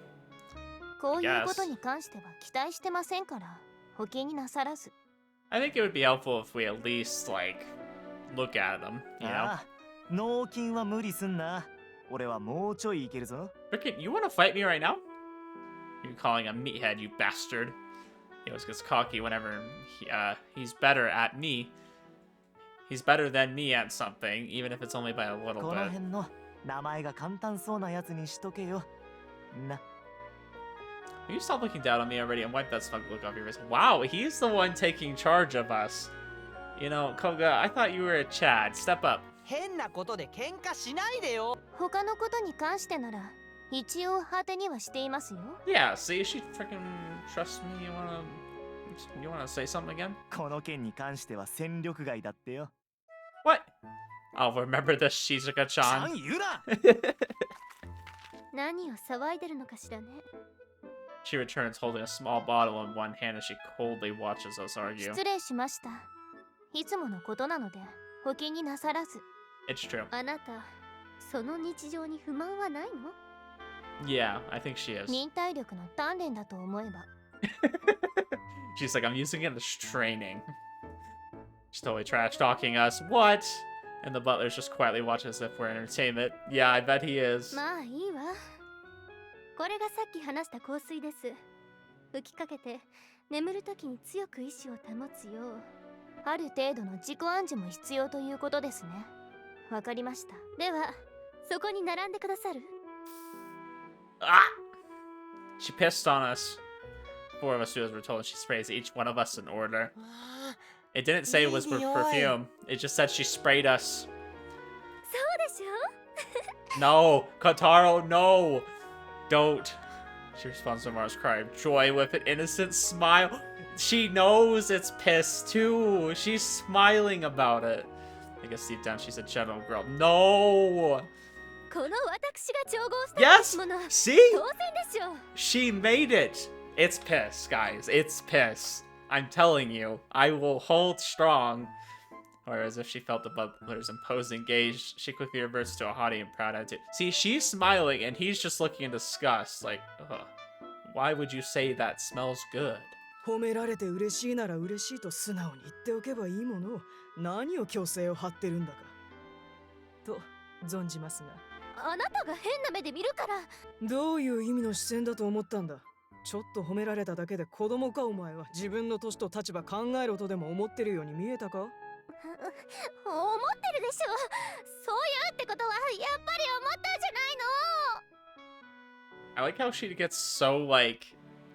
こういうことに関しては期待してませんから、お気になさらず。
I think it would be helpful if we at least like look at them, you know?
ああ、脳筋は無理すんな。俺はもうちょいいけるぞ。
Frickin', you wanna fight me right now? You're calling a meathead, you bastard. He always gets cocky whenever he's better at me. He's better than me at something, even if it's only by a little
この
bit.
辺の名前が簡単そうなやつにしとけよ。な。
Will you stop looking down on me already and wipe that smug look off your face? Wow, he's the one taking charge of us. You know, Koga, I thought you were a Chad. Step up.
変なことで喧嘩しないでよ。
他のことに関してなら、一応果てにはしていますよ。
Yeah, see, she freaking trusts me. You wanna say something again?
この件に関しては戦力外だってよ。
What? I'll remember this,
ちゃ
Shizuka-chan.
ん言うな。
何を騒いでるのかしらね。
She returns holding a small bottle in one hand as she coldly watches us argue.
失礼しました。いつものことなので、お気になさらず。
It's true.
あなた、その日常に不満はないの？
Yeah, I think she is.
忍耐力の鍛錬だと思えば。
She's like, I'm using it as training. She's totally trash talking us. What? And the butler's just quietly watching as if we're entertainment. Yeah, I bet he is.
まあいいわ。これがさっき話した香水です。吹きかけて眠るときに強く意志を保つよう。ある程度の自己暗示も必要ということですね。わかりました。では、そこに並んでくださる？
Ah! She pissed on us. 4 of us do as we're told. She sprays each one of us in order. It didn't say it was for perfume. It just said she sprayed us.
そうでしょ?
No! Kotaro, no! Don't. She responds to Mara's cry of joy with an innocent smile. She knows it's piss too. She's smiling about it. I guess deep down she's a gentle girl. No!
この私が調合した
Yes!
ものは
See?
当然でしょう。
She made it! It's piss, guys. It's piss. I'm telling you. I will hold strong. Or as if she felt the butler's imposing gaze, she quickly reverts to a haughty and proud attitude. See, she's smiling and he's just looking in disgust. Like, ugh. Why would you say that smells good?
褒められて嬉しいなら嬉しいと素直に言っておけばいいものを、何を虚勢を張ってるんだかと存じますが。
あなたが変な目で見るから。
どういう意味の視線だと思ったんだ。ちょっと褒められただけで子供かお前は。自分の年と立場考えろとでも思ってるように見えたか？思
ってるでしょ。そういうってことはやっぱり思ったんじゃないの？
I like how she gets so, like,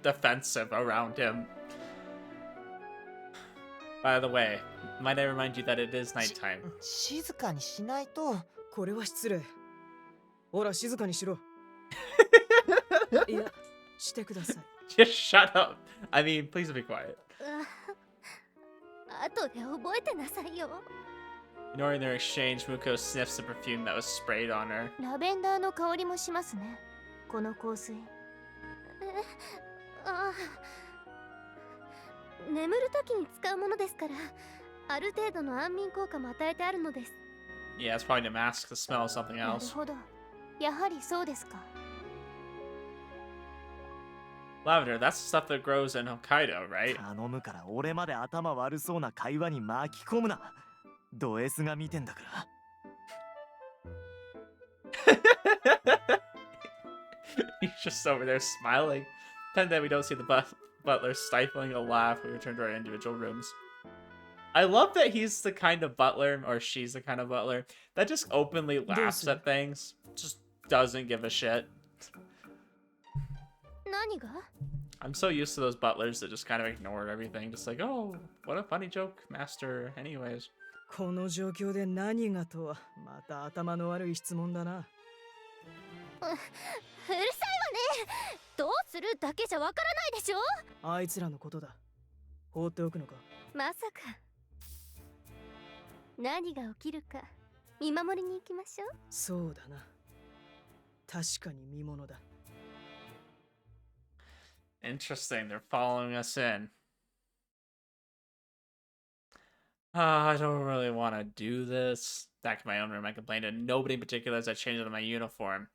defensive around him. By the way, might I remind you that it is nighttime?
静かにしないと。
これは失礼。ほら静かにしろ。いや、してください。
Just shut up. I mean, please be quiet.
後で覚えてなさいよ。
Ignoring their exchange, Muko sniffs the perfume that was sprayed on her.
ラベンダーの香りもしますね。この香水。眠るときに使うものですから、ある程度の安眠効果も与えてあるのです。
Yeah, it's probably to mask the smell of something
なる
else.
ほど。やはりそうですか。
Lavender, that's the stuff that grows in Hokkaido, right?
頼むから俺まで頭悪そうな会話に巻き込むな。ド S が見てんだから。
He's just over there smiling. Pretend that we don't see the butler stifling a laugh when we return to our individual rooms. I love that he's the kind of butler, or she's the kind of butler, that just openly laughs at things. Just doesn't give a shit.
何が？
I'm so used to those butlers that just kind of ignore everything. Just like, oh, what a funny joke, master. Anyways.
この状況で何がとは、また頭の悪い質問だな。
うるさいわね。どうするだけじゃわからないでしょ。
あいつらのことだ。放っておくのか。
まさか。何が起きるか見守りに行きましょう。
そうだな。確かに見ものだ。
Interesting, they're following us in. I don't really want to do this. Back in my own room, I complained to nobody in particular as I changed out of my uniform.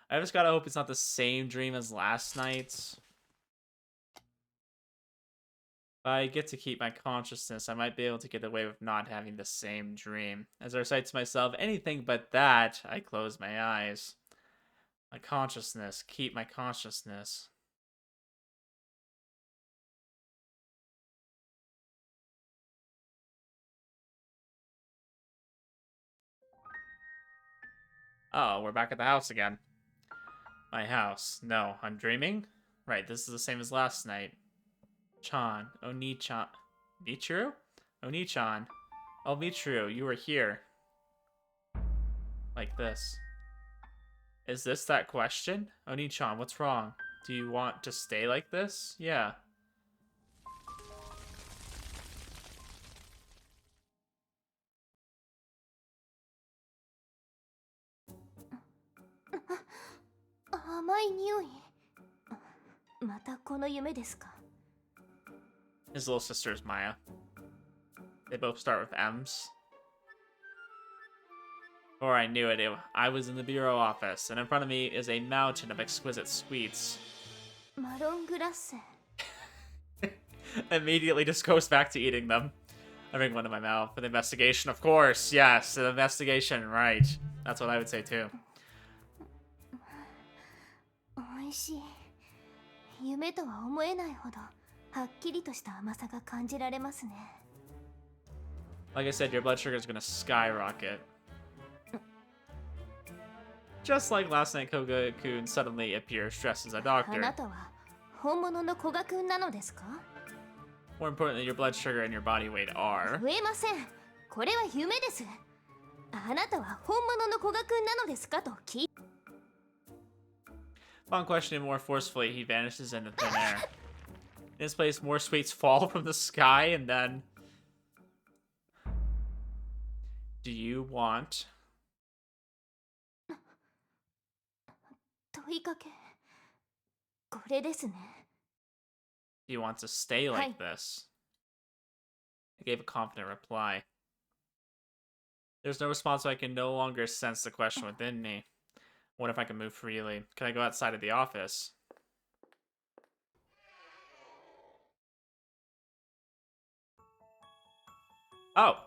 I just gotta hope it's not the same dream as last night's. If I get to keep my consciousness, I might be able to get away with not having the same dream. As I recite to myself, anything but that, I close my eyes. My consciousness, keep my consciousness. Oh, we're back at the house again. My house. No, I'm dreaming? Right, this is the same as last night. Chan. Oni-chan. Michiru? Oni-chan. Oh, Michiru, you were here. Like this. Is this that question? Oni-chan, what's wrong? Do you want to stay like this? Yeah. His little sister is Maya. They both start with M's. Before I knew it, I was in the bureau office, and in front of me is a mountain of exquisite sweets. Immediately just goes back to eating them. I bring one in my mouth. For the investigation, of course. Yes, the investigation, right. That's what I would say too. Like I said, your blood sugar is gonna skyrocket. Just like last night, Koga-kun suddenly appears dressed as a doctor. More importantly, your blood sugar and your body weight are... Upon questioning more forcefully, he vanishes into thin air. In his place, more sweets fall from the sky, and then... Do you want... Do you want to stay like this? I gave a confident reply. There's no response, so I can no longer sense the question within me. What if I can move freely? Can I go outside of the office? Oh.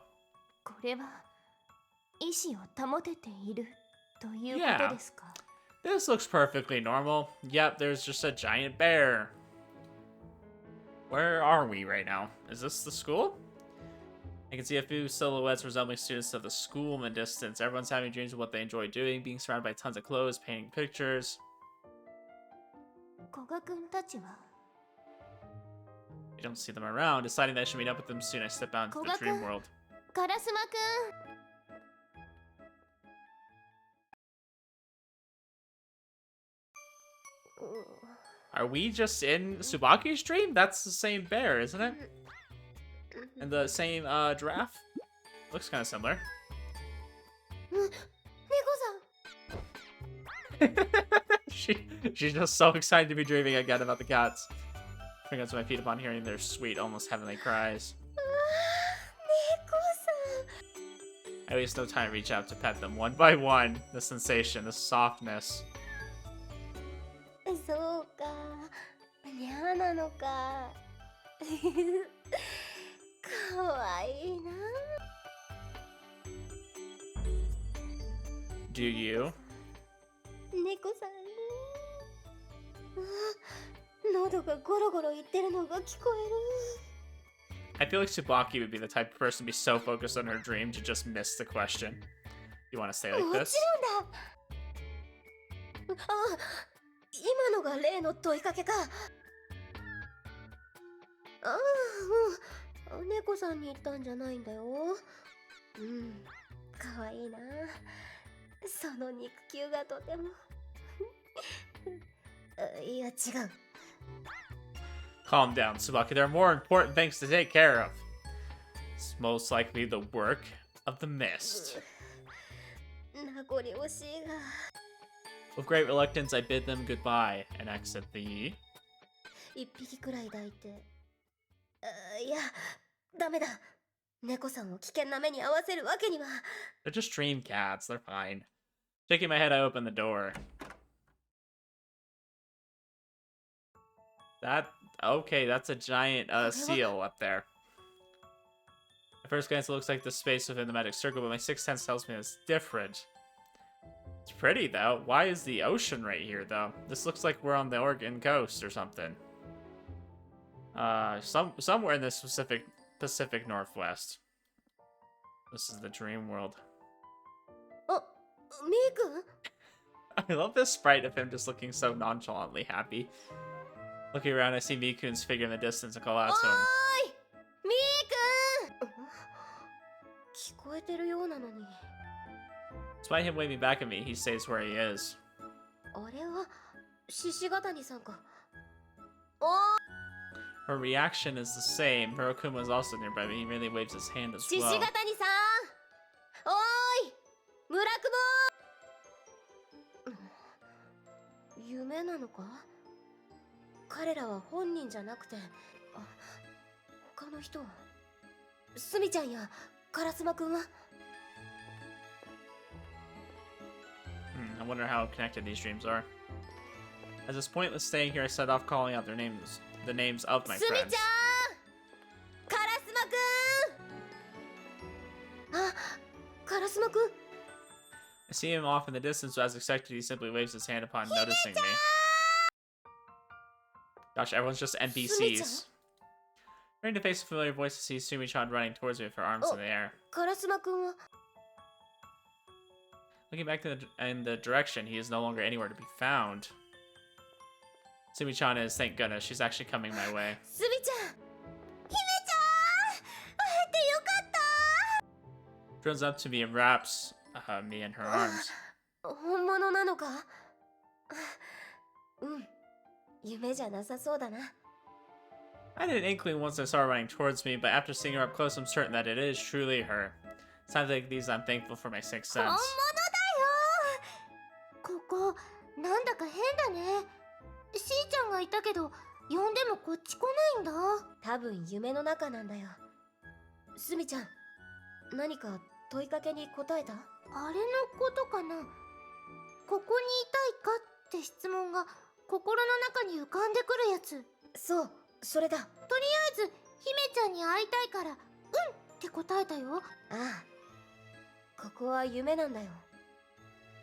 Yeah. This looks perfectly normal. Yep, there's just a giant bear. Where are we right now? Is this the school? I can see a few silhouettes resembling students of the school in the distance. Everyone's having dreams of what they enjoy doing, being surrounded by tons of clothes, painting pictures. I don't see them around. Deciding that I should meet up with them soon, I step out into the dream world. Are we just in Tsubaki's dream? That's the same bear, isn't it? And the same giraffe? Looks kind of similar. She's just so excited to be dreaming again about the cats. Bring up to my feet upon hearing their sweet, almost heavenly cries. I waste no time to reach out to pet them one by one. The sensation, the softness. Do you? I feel like Tsubaki would be the type of person to be so focused on her dream to just miss the question. You want to stay like this? Calm down, Tsubaki. There are more important things to take care of. It's most likely the work of the mist. With great reluctance, I bid them goodbye and exit the
一匹くらい抱いて。いや、ダメだ。猫さんを危険な目に遭わせるわけには。
They're just dream cats. They're fine. Shaking my head, I open the door. Okay, that's a giant seal up there. At first glance, it looks like the space within the magic circle, but my sixth sense tells me it's different. It's pretty, though. Why is the ocean right here, though? This looks like we're on the Oregon coast or something. Somewhere in this Pacific Northwest. This is the dream world.
Oh, Miku?
I love this sprite of him just looking so nonchalantly happy. Looking around, I see Mikun's figure in the distance and call out to him.
Oi! Miku! 聞こえてるようなのに。
Despite him waving back at me, he stays where he is.
あれは獅子ヶ谷さんか。おー
Her reaction is the same. Hirokuma is also nearby, but he merely waves his hand as
獅子
well.
ヶ谷さん、おーい村久保。夢なのか？彼らは本人じゃなくて、他の人。すみちゃんや烏丸くんは？
I wonder how connected these dreams are. As it's pointless staying here, I set off calling out the names of my
すみちゃん、
friends.
烏丸くん。あ、烏丸くん。
I see him off in the distance, but as expected, he simply waves his hand upon noticing me. Gosh, everyone's just NPCs. Turning to face a familiar voice, I see Sumi-chan running towards me with her arms in the air.
烏丸くんは？
Looking back in the direction, he is no longer anywhere to be found. Sumi-chan is, thank goodness, she's actually coming my way.
すみちゃん、姫ちゃん、会えてよかった。
Runs up to me and wraps me in her arms.
本物なのか？うん、夢じゃなさそうだな。
I had an inkling once I saw her running towards me, but after seeing her up close, I'm certain that it is truly her. Times like these, I'm thankful for my sixth
本物
sense.
だよ。ここなんだか変だね。しーちゃんがいたけど呼んでもこっち来ないんだ。多分夢の中なんだよ。すみちゃん、何か問いかけに答えた？あれのことかな。ここにいたいかって質問が心の中に浮かんでくるやつ。そう、それだ。とりあえず姫ちゃんに会いたいからうんって答えたよ。ああ、ここは夢なんだよ。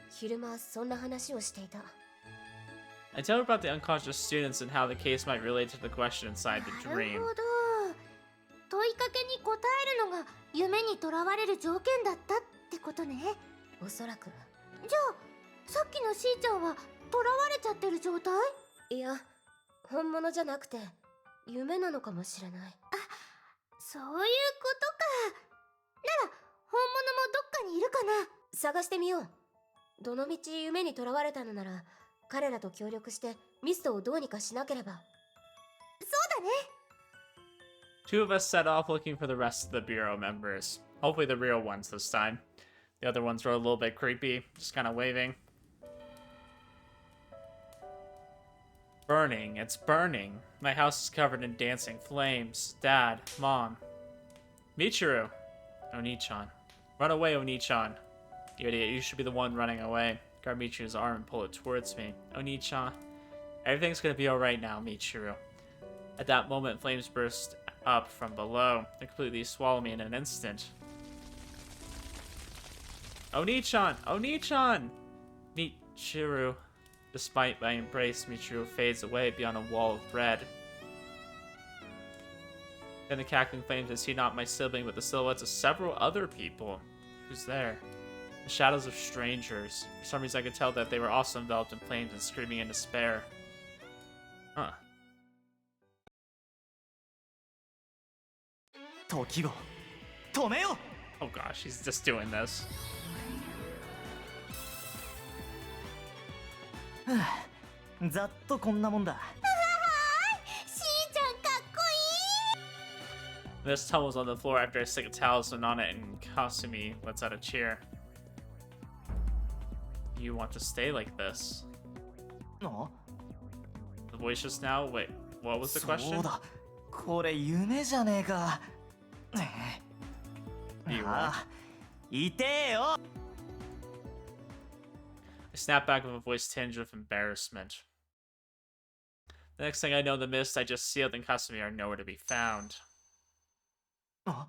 昼間そんな話をしていた。
I tell her about the unconscious students and how the case might relate to the question inside the
なる
dream.
ほど。問いかけに答えるのが夢にとらわれる条件だったってことね。おそらく。じゃあさっきのしーちゃんはとらわれちゃってる状態？いや、本物じゃなくて夢なのかもしれない。あ、そういうことか。なら本物もどっかにいるかな。探してみよう。どのみち夢にとらわれたのなら彼らと協力してミストをどうにかしなければ。そうだね。
Two of us set off looking for the rest of the bureau members. Hopefully the real ones this time. The other ones were a little bit creepy, just kind of waving. Burning, it's burning. My house is covered in dancing flames. Dad, Mom. Michiru. Oni-chan. Run away, Oni-chan. You idiot, you should be the one running away. Grab Michiru's arm and pull it towards me. Oni-chan. Everything's gonna be alright now, Michiru. At that moment, flames burst up from below. They completely swallow me in an instant. Oni-chan! Oni-chan! Michiru. Despite my embrace, Michiru fades away beyond a wall of red. In the cackling flames, I see not my sibling, but the silhouettes of several other people. Who's there? The shadows of strangers. For some reason, I could tell that they were also enveloped in flames and screaming in despair. Huh.
時を止めよ
Oh gosh, he's just doing this.
うはあざっとこんなもんだ。
しーちゃんかっこいい。
This tumbles on the floor after I stick a talisman on it, and Kasumi lets out a cheer. You want to stay like this?
あ
The voice just now? Wait, What was the
そ
question?
うだ、これ夢じゃねえか。
You won.
ああ、痛えよ。
I snap back with a voice tinged with embarrassment. The next thing I know, the mist I just sealed and Kasumi are nowhere to be found.
あ、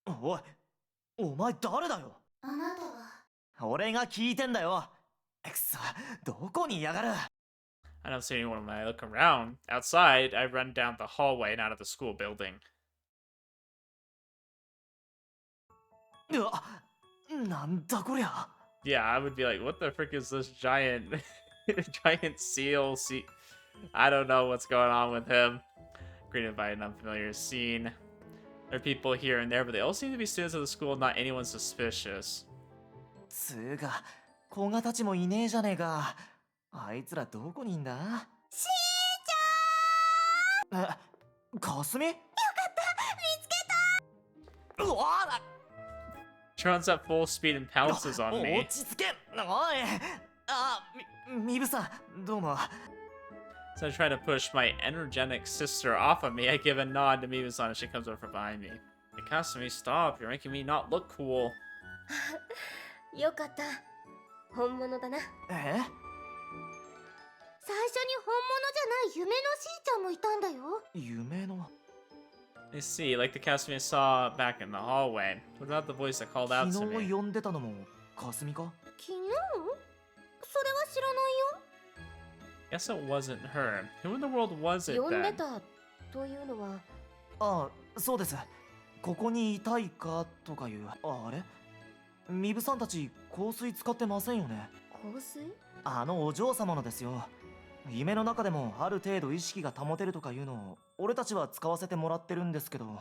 おい、お前誰だよ。
あなたは
俺が聞いてんだよ。くそ、どこにいやがる。
I don't see anyone when I look around. Outside, I run down the hallway and out of the school building.
うわ、なんだこりゃ。
Yeah, I would be like, what the frick is this giant giant seal? I don't know what's going on with him. Greeted by an unfamiliar scene. There are people here and there, but they all seem to be students of the school, not anyone suspicious.
つうか、古賀たちもいねえじゃねえか。あいつらどこにいんだ。
し
え、かすみ。よかった、
見つけた。
うわあ。
She runs at full speed and pounces on me.
落ち着け。おい。あ、みぶさん、どうも。
So I try to push my energetic sister off of me. I give a nod to Mibu-san as she comes over from behind me. Hey, Kasumi, stop. You're making me not look cool.
よかった。本物だな。
え、
最初に本物じゃない夢のしーちゃんもいたんだよ。
夢の。
I see, like the Kasumi I saw back in the hallway. What about the voice that called out
昨
to
日
me?
呼んでたのもかすみか。
昨日？それは知らないよ。
Guess it wasn't her. Who in the world was it
呼んで
then?
たというのは。
ああ、そうです。ここにいたいかとかいう。あれ、みぶさんたち香水使ってませんよね。
香水？
あのお嬢様のですよ。夢の中でもある程度意識が保てるとかいうのを俺たちは使わせてもらってるんですけど。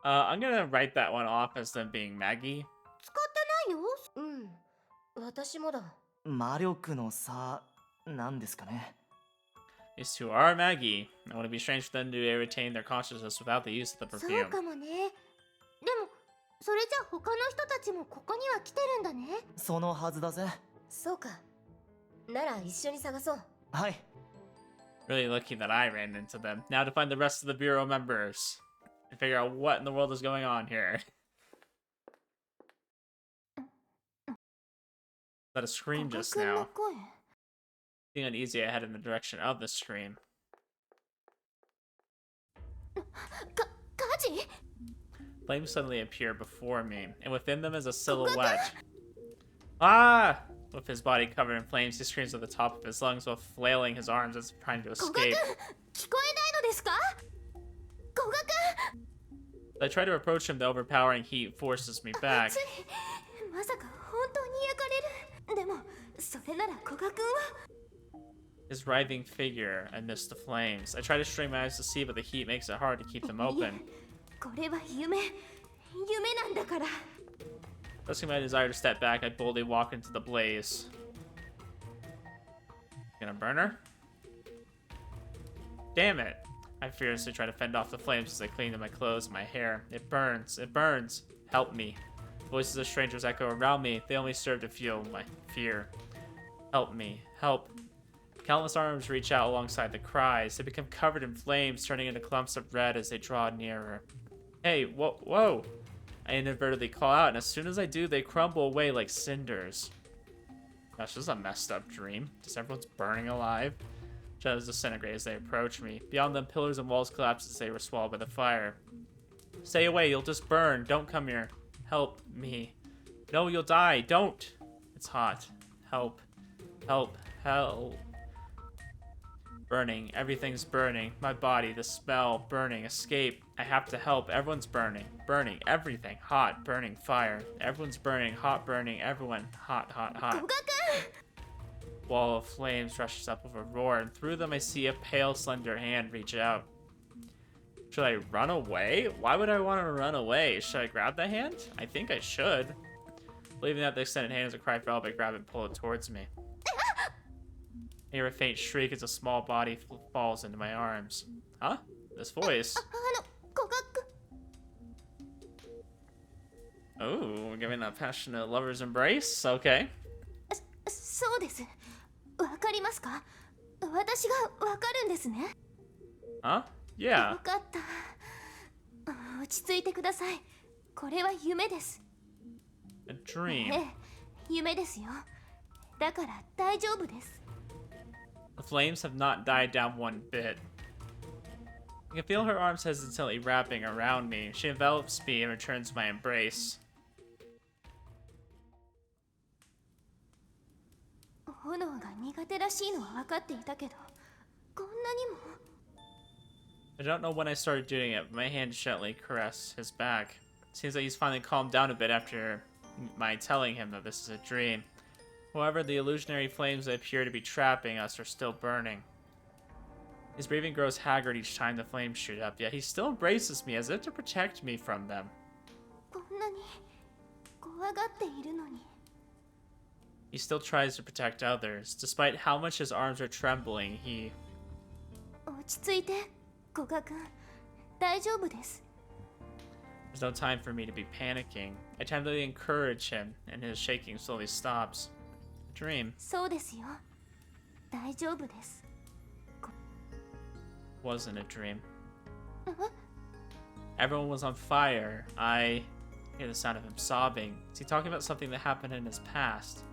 I'm gonna write that one off as them being Maggie.
使ってないよ。うん。私もだ。
魔力の差なんですかね。
These two are Maggie. It wouldn't be strange for them to retain their consciousness without the use of the
そう
perfume.
かもね。でも、それじゃ他の人たちもここには来てるんだね。
そのはずだぜ。
そうか。なら一緒に探そう。
はい。
Really lucky that I ran into them. Now to find the rest of the Bureau members. And figure out what in the world is going on here. Is that a scream just
古賀君の
now?
声。
Being uneasy, I head in the direction of the scream.
火事？
Flames suddenly appear before me, and within them is a silhouette. Ah! With his body covered in flames, he screams at the top of his lungs while flailing his arms as if trying to
古賀君、
escape.
聞こえないのですか？古賀君。
I try to approach him, the overpowering heat forces me back.
熱い。まさか本当に焼かれる。でも、それなら古賀君は。
His writhing figure amidst the flames. I try to strain my eyes to see, but the heat makes it hard to keep them open.
これは夢なんだから。
Pressing my desire to step back, I boldly walk into the blaze. Gonna burn her? Damn it! I furiously try to fend off the flames as I cling to my clothes and my hair. It burns! It burns! Help me! Voices of strangers echo around me. They only serve to fuel my fear. Help me! Help! Countless arms reach out alongside the cries. They become covered in flames, turning into clumps of red as they draw nearer. Hey, whoa! I inadvertently call out, and as soon as I do, they crumble away like cinders. Gosh, this is a messed up dream. Just everyone's burning alive. Shadows disintegrate as they approach me. Beyond them, pillars and walls collapse as they were swallowed by the fire. Stay away, you'll just burn. Don't come here. Help me. No, you'll die. Don't. It's hot. Help. Help. Help. Burning. Everything's burning. My body, the smell, burning. Escape. I have to help. Everyone's burning. Burning. Everything. Hot. Burning. Fire. Everyone's burning. Hot. Burning. Everyone. Hot, hot, hot.
古賀君。
Wall of flames rushes up with a roar, and through them I see a pale, slender hand reach out. Should I run away? Why would I want to run away? Should I grab the hand? I think I should. Believing that the extended hand is a cry for help, I grab it and pull it towards me. I hear a faint shriek as a small body falls into my arms. Huh? This voice.
古賀君。
Oh, we're giving a passionate lover's embrace? Okay.
そうです。わかりますか？私がわかるんですね。
Huh? Yeah.
よかった。落ち着いてください。これは夢です。
A dream.
ええ、夢ですよ。だから大丈夫です。
The flames have not died down one bit. I can feel her arms hesitantly wrapping around me. She envelops me and returns my embrace.
炎が苦手らしいのは分かっていたけど、こんなにも。
I don't know when I started doing it, but my hand gently caressed his back. Seems like he's finally calmed down a bit after my telling him that this is a dream. However, the illusionary flames that appear to be trapping us are still burning. His breathing grows haggard each time the flames shoot up, yet he still embraces me as if to protect me from them.
こんなに怖がっているのに。
He still tries to protect others. Despite how much his arms are trembling, he...
落ち着いて、古賀君。大丈夫です。
There's no time for me to be panicking. I tenderly encourage him, and his shaking slowly stops. A dream.
そうですよ。大丈夫です。
Wasn't a dream. Everyone was on fire. I hear the sound of him sobbing. Is he talking about something that happened in his past?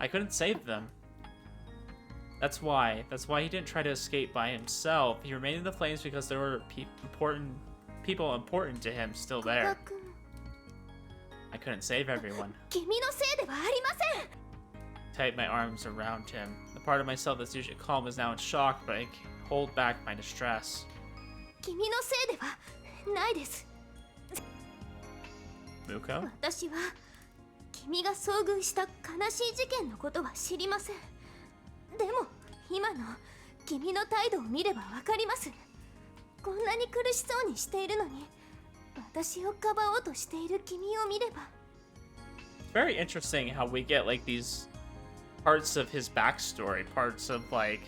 I couldn't save them. That's why he didn't try to escape by himself. He remained in the flames because there were people important to him still
古賀
there.
君。
I couldn't save everyone.
君のせいではありません。
Tight my arms around him. The part of myself that's usually calm is now in shock, but I can't hold back my distress.
君のせいではないです。
Muko?
私は君が遭遇した悲しい事件のことは知りません。でも今の君の態度を見ればわかります。こんなに苦しそうにしているのに、私をかばおうとしている君を見れば。
Very interesting how we get like these parts of his backstory, parts of like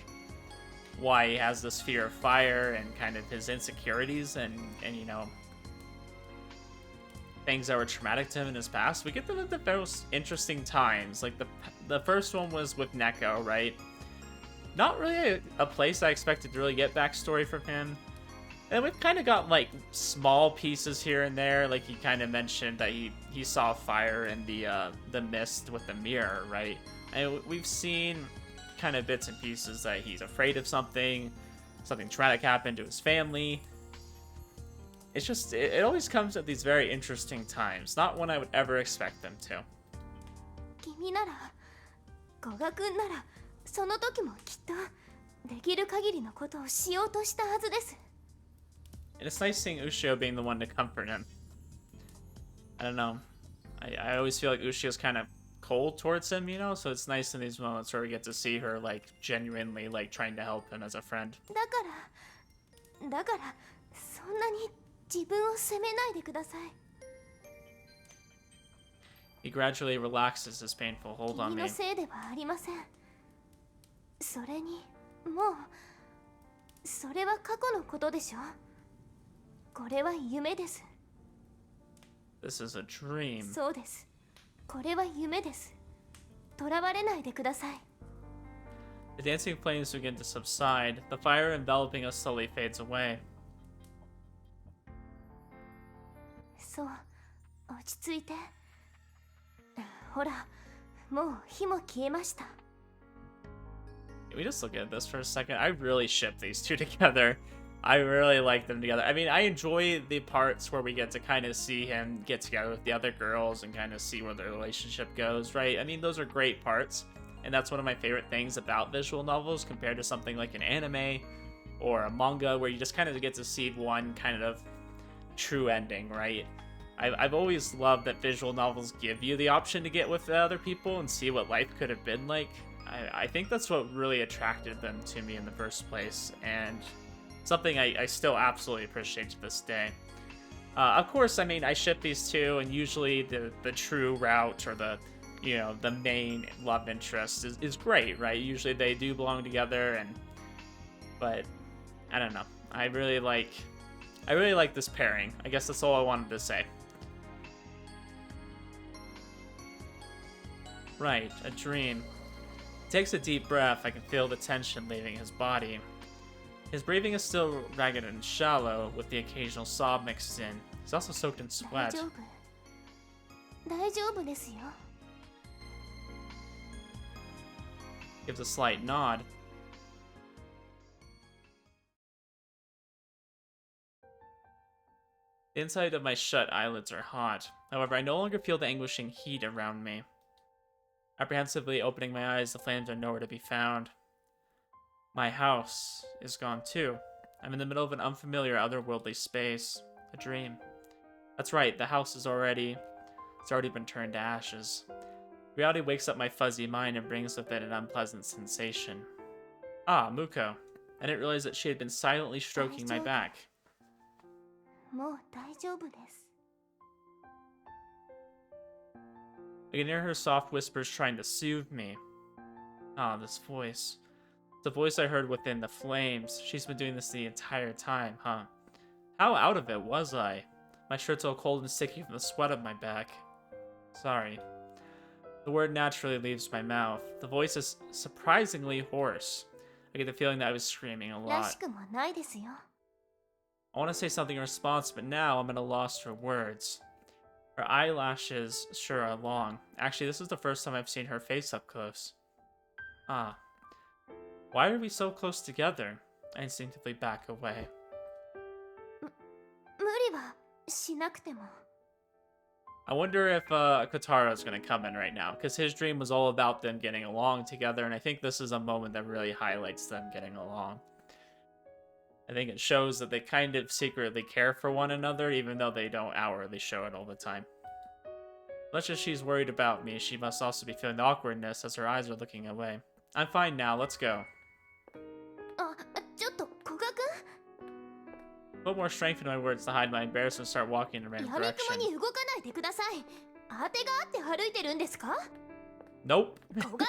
why he has this fear of fire and kind of his insecurities and you know, things that were traumatic to him in his past. We get them at the most interesting times. Like the first one was with Neko, right? Not really a place I expected to really get backstory from him. And we've kind of got like small pieces here and there. Like he kind of mentioned that he saw fire in the mist with the mirror, right? And we've seen kind of bits and pieces that he's afraid of something traumatic happened to his family. It's just, it always comes at these very interesting times. Not when I would ever expect them to.
君なら、古賀君なら、その時もきっとできる限りのことをしようとしたはずです。
And it's nice seeing Ushio being the one to comfort him. I don't know. I always feel like Ushio's kind of cold towards him, you know? So it's nice in these moments where we get to see her, like, genuinely, like, trying to help him as a friend.
だから、そんなに自分を責めないでください。
He gradually relaxes his painful hold on
君
me.
のせいではありません。それに、もう、それは過去のことでしょ。これは夢です。
This is a dream.
そうです。これは夢です。囚われないでください。
The dancing flames begin to subside. The fire enveloping us slowly fades away.
そう、落ち着いて。ほら、もう火も消えました。
Can we just look at this for a second? I really ship these two together. I really like them together. I mean, I enjoy the parts where we get to kind of see him get together with the other girls and kind of see where their relationship goes, right? I mean, those are great parts. And that's one of my favorite things about visual novels compared to something like an anime or a manga where you just kind of get to see one kind of true ending, right? I've always loved that visual novels give you the option to get with the other people and see what life could have been like. I think that's what really attracted them to me in the first place, and something I still absolutely appreciate to this day. Of course, I mean, I ship these two, and usually the true route or the, you know, the main love interest is great, right? Usually they do belong together, but I don't know. I really like this pairing. I guess that's all I wanted to say. Right, a dream. He takes a deep breath. I can feel the tension leaving his body. His breathing is still ragged and shallow, with the occasional sob mixed in. He's also soaked in sweat.
大丈夫ですよ
Gives a slight nod. The inside of my shut eyelids are hot. However, I no longer feel the anguishing heat around me. Apprehensively opening my eyes, the flames are nowhere to be found. My house is gone too. I'm in the middle of an unfamiliar, otherworldly space. A dream. That's right, the house is already been turned to ashes. Reality wakes up my fuzzy mind and brings with it an unpleasant sensation. Ah, Muko. I didn't realize that she had been silently stroking my back.
もう大丈夫です
I can hear her soft whispers trying to soothe me. Ah, this voice. The voice I heard within the flames. She's been doing this the entire time, huh? How out of it was I? My shirt's all cold and sticky from the sweat of my back. Sorry. The word naturally leaves my mouth. The voice is surprisingly hoarse. I get the feeling that I was screaming a
ら
lot.
しくもないですよ
I want to say something in response, but now I'm at a loss for words. Her eyelashes sure are long. Actually, this is the first time I've seen her face up close. Ah. Why are we so close together? I instinctively back away.
無理はしなくても
I wonder if Kotara's gonna come in right now, because his dream was all about them getting along together, and I think this is a moment that really highlights them getting along. I think it shows that they kind of secretly care for one another, even though they don't outwardly show it all the time. Much as she's worried about me, she must also be feeling the awkwardness as her eyes are looking away. I'm fine now, let's go.
あちょっと古賀
Put more strength into my words to hide my embarrassment and start walking in a
君
random
やみくも
direction.
に動かないでください当てがあって歩いてるんですか
Nope.
古賀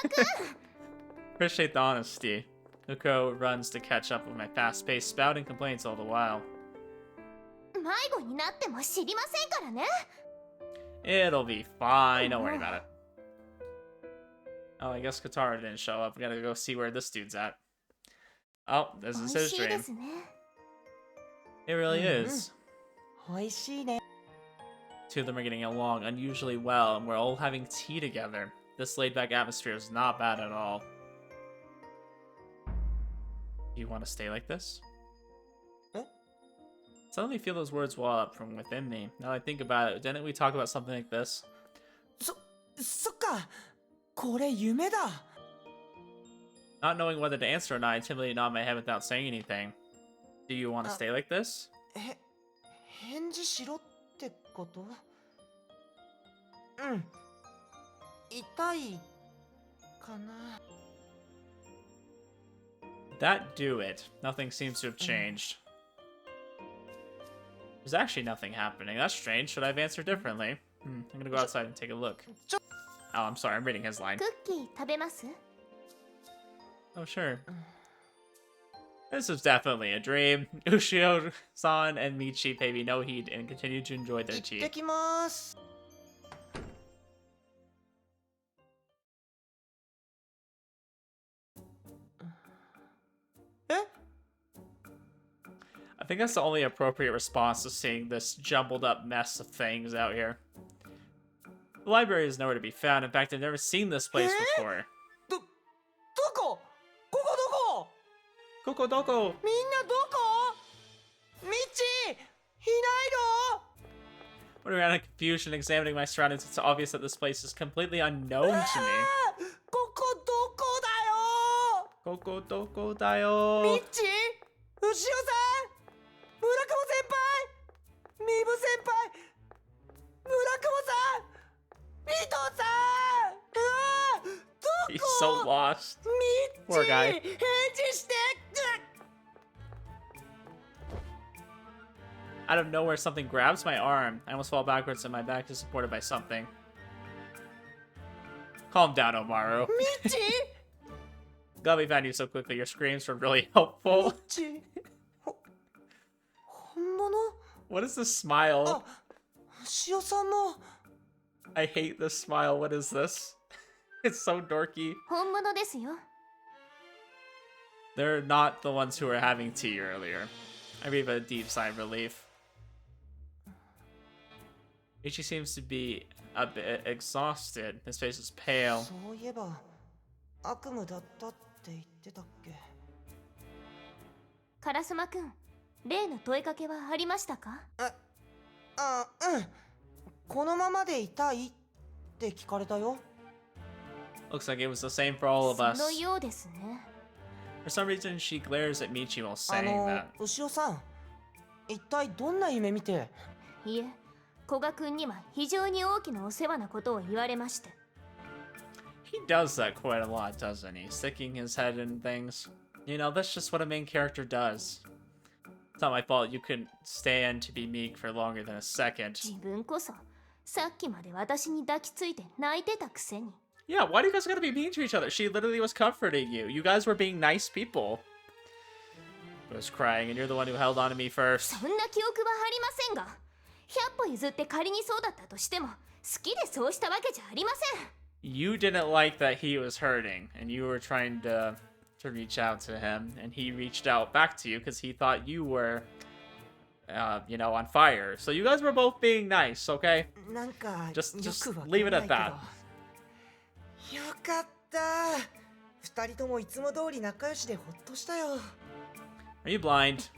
Appreciate the honesty. Uko runs to catch up with my fast pace, spouting complaints all the while.
君迷子になっても知りませんからね
It'll be fine, don't worry about it. Oh, I guess Katara didn't show up. We gotta go see where this dude's at. Oh, this
美
is
味
his
しいで
dream.
すね
It really is.
おいしいね
Two of them are getting along unusually well, and we're all having tea together. This laid-back atmosphere is not bad at all. Do you want to stay like this?
Eh?
Suddenly feel those words well up from within me. Now that I think about it, didn't we talk about something like this?
そっかこれ夢だ
Not knowing whether to answer or not, I timidly nod my head without saying anything. Do you want to stay like this?
返事しろってことうん痛いかな
That do it. Nothing seems to have changed. There's actually nothing happening. That's strange. Should I have answered differently? I'm gonna go outside and take a look. Oh, I'm sorry. I'm reading his line.
クッキー食べます
Oh, sure. This is definitely a dream. Ushio-san and Michi pay me no heed and continue to enjoy
行
their
って
tea.
きますえ
I think that's the only appropriate response to seeing this jumbled up mess of things out here. The library is nowhere to be found. In fact, I've never seen this place before.
どこここどこ
Koko doko!
みんなどこミッチーいないの
Running around in confusion, examining my surroundings, it's obvious that this place is completely unknown to me.
ここどこだよ
Koko doko dayo!
ミッチー牛尾さん村久保先輩ミブ先輩村久保さんミトさんうわどこ
He's so lost.
ミッチ
Poor
ー
guy.
返事して
Out of nowhere, something grabs my arm. I almost fall backwards and my back is supported by something. Calm down, Omaru.
ミッチ
Glad we found you so quickly. Your screams were really
ミ
helpful.
ッチ本物
What is this smile?
あ牛尾さんも
I hate this smile. What is this? It's so dorky.
本物ですよ
They're not the ones who were having tea earlier. I breathe a deep sigh of relief. Ichi seems to be a bit exhausted. His face is pale.
そういえば悪夢だったって言ってたっけ。
烏丸くん、例の問いかけはありましたか？
うん。このままでいたいって聞かれたよ。
Looks like it was the same for all of
そ
us.
のようですね。
For some reason, she glares at Michi while saying that.
牛尾さん、一体どんな夢見て。
いえ、古賀くんには非常に大きなお世話なことを言われまして。
He does that quite a lot, doesn't he? Sticking his head in things. You know, that's just what a main character does. It's not my fault you couldn't stand to be meek for longer than a second.
自分こそ、さっきまで私に抱きついて泣いてたくせに。
Yeah, why do you guys gotta be mean to each other? She literally was comforting you. You guys were being nice people. I was crying, and you're the one who held on to me first.
そんな記憶はありませんが、100歩譲って仮にそうだったとしても、好きでそうしたわけじゃありません。
You didn't like that he was hurting, and you were trying to reach out to him, and he reached out back to you because he thought you were, you know, on fire. So you guys were both being nice, okay?
なんか
Just
よくわかん
leave it
な
at
いけど。
that.
よかった。二人ともいつも通り仲良しでほっとしたよ。
Are you blind?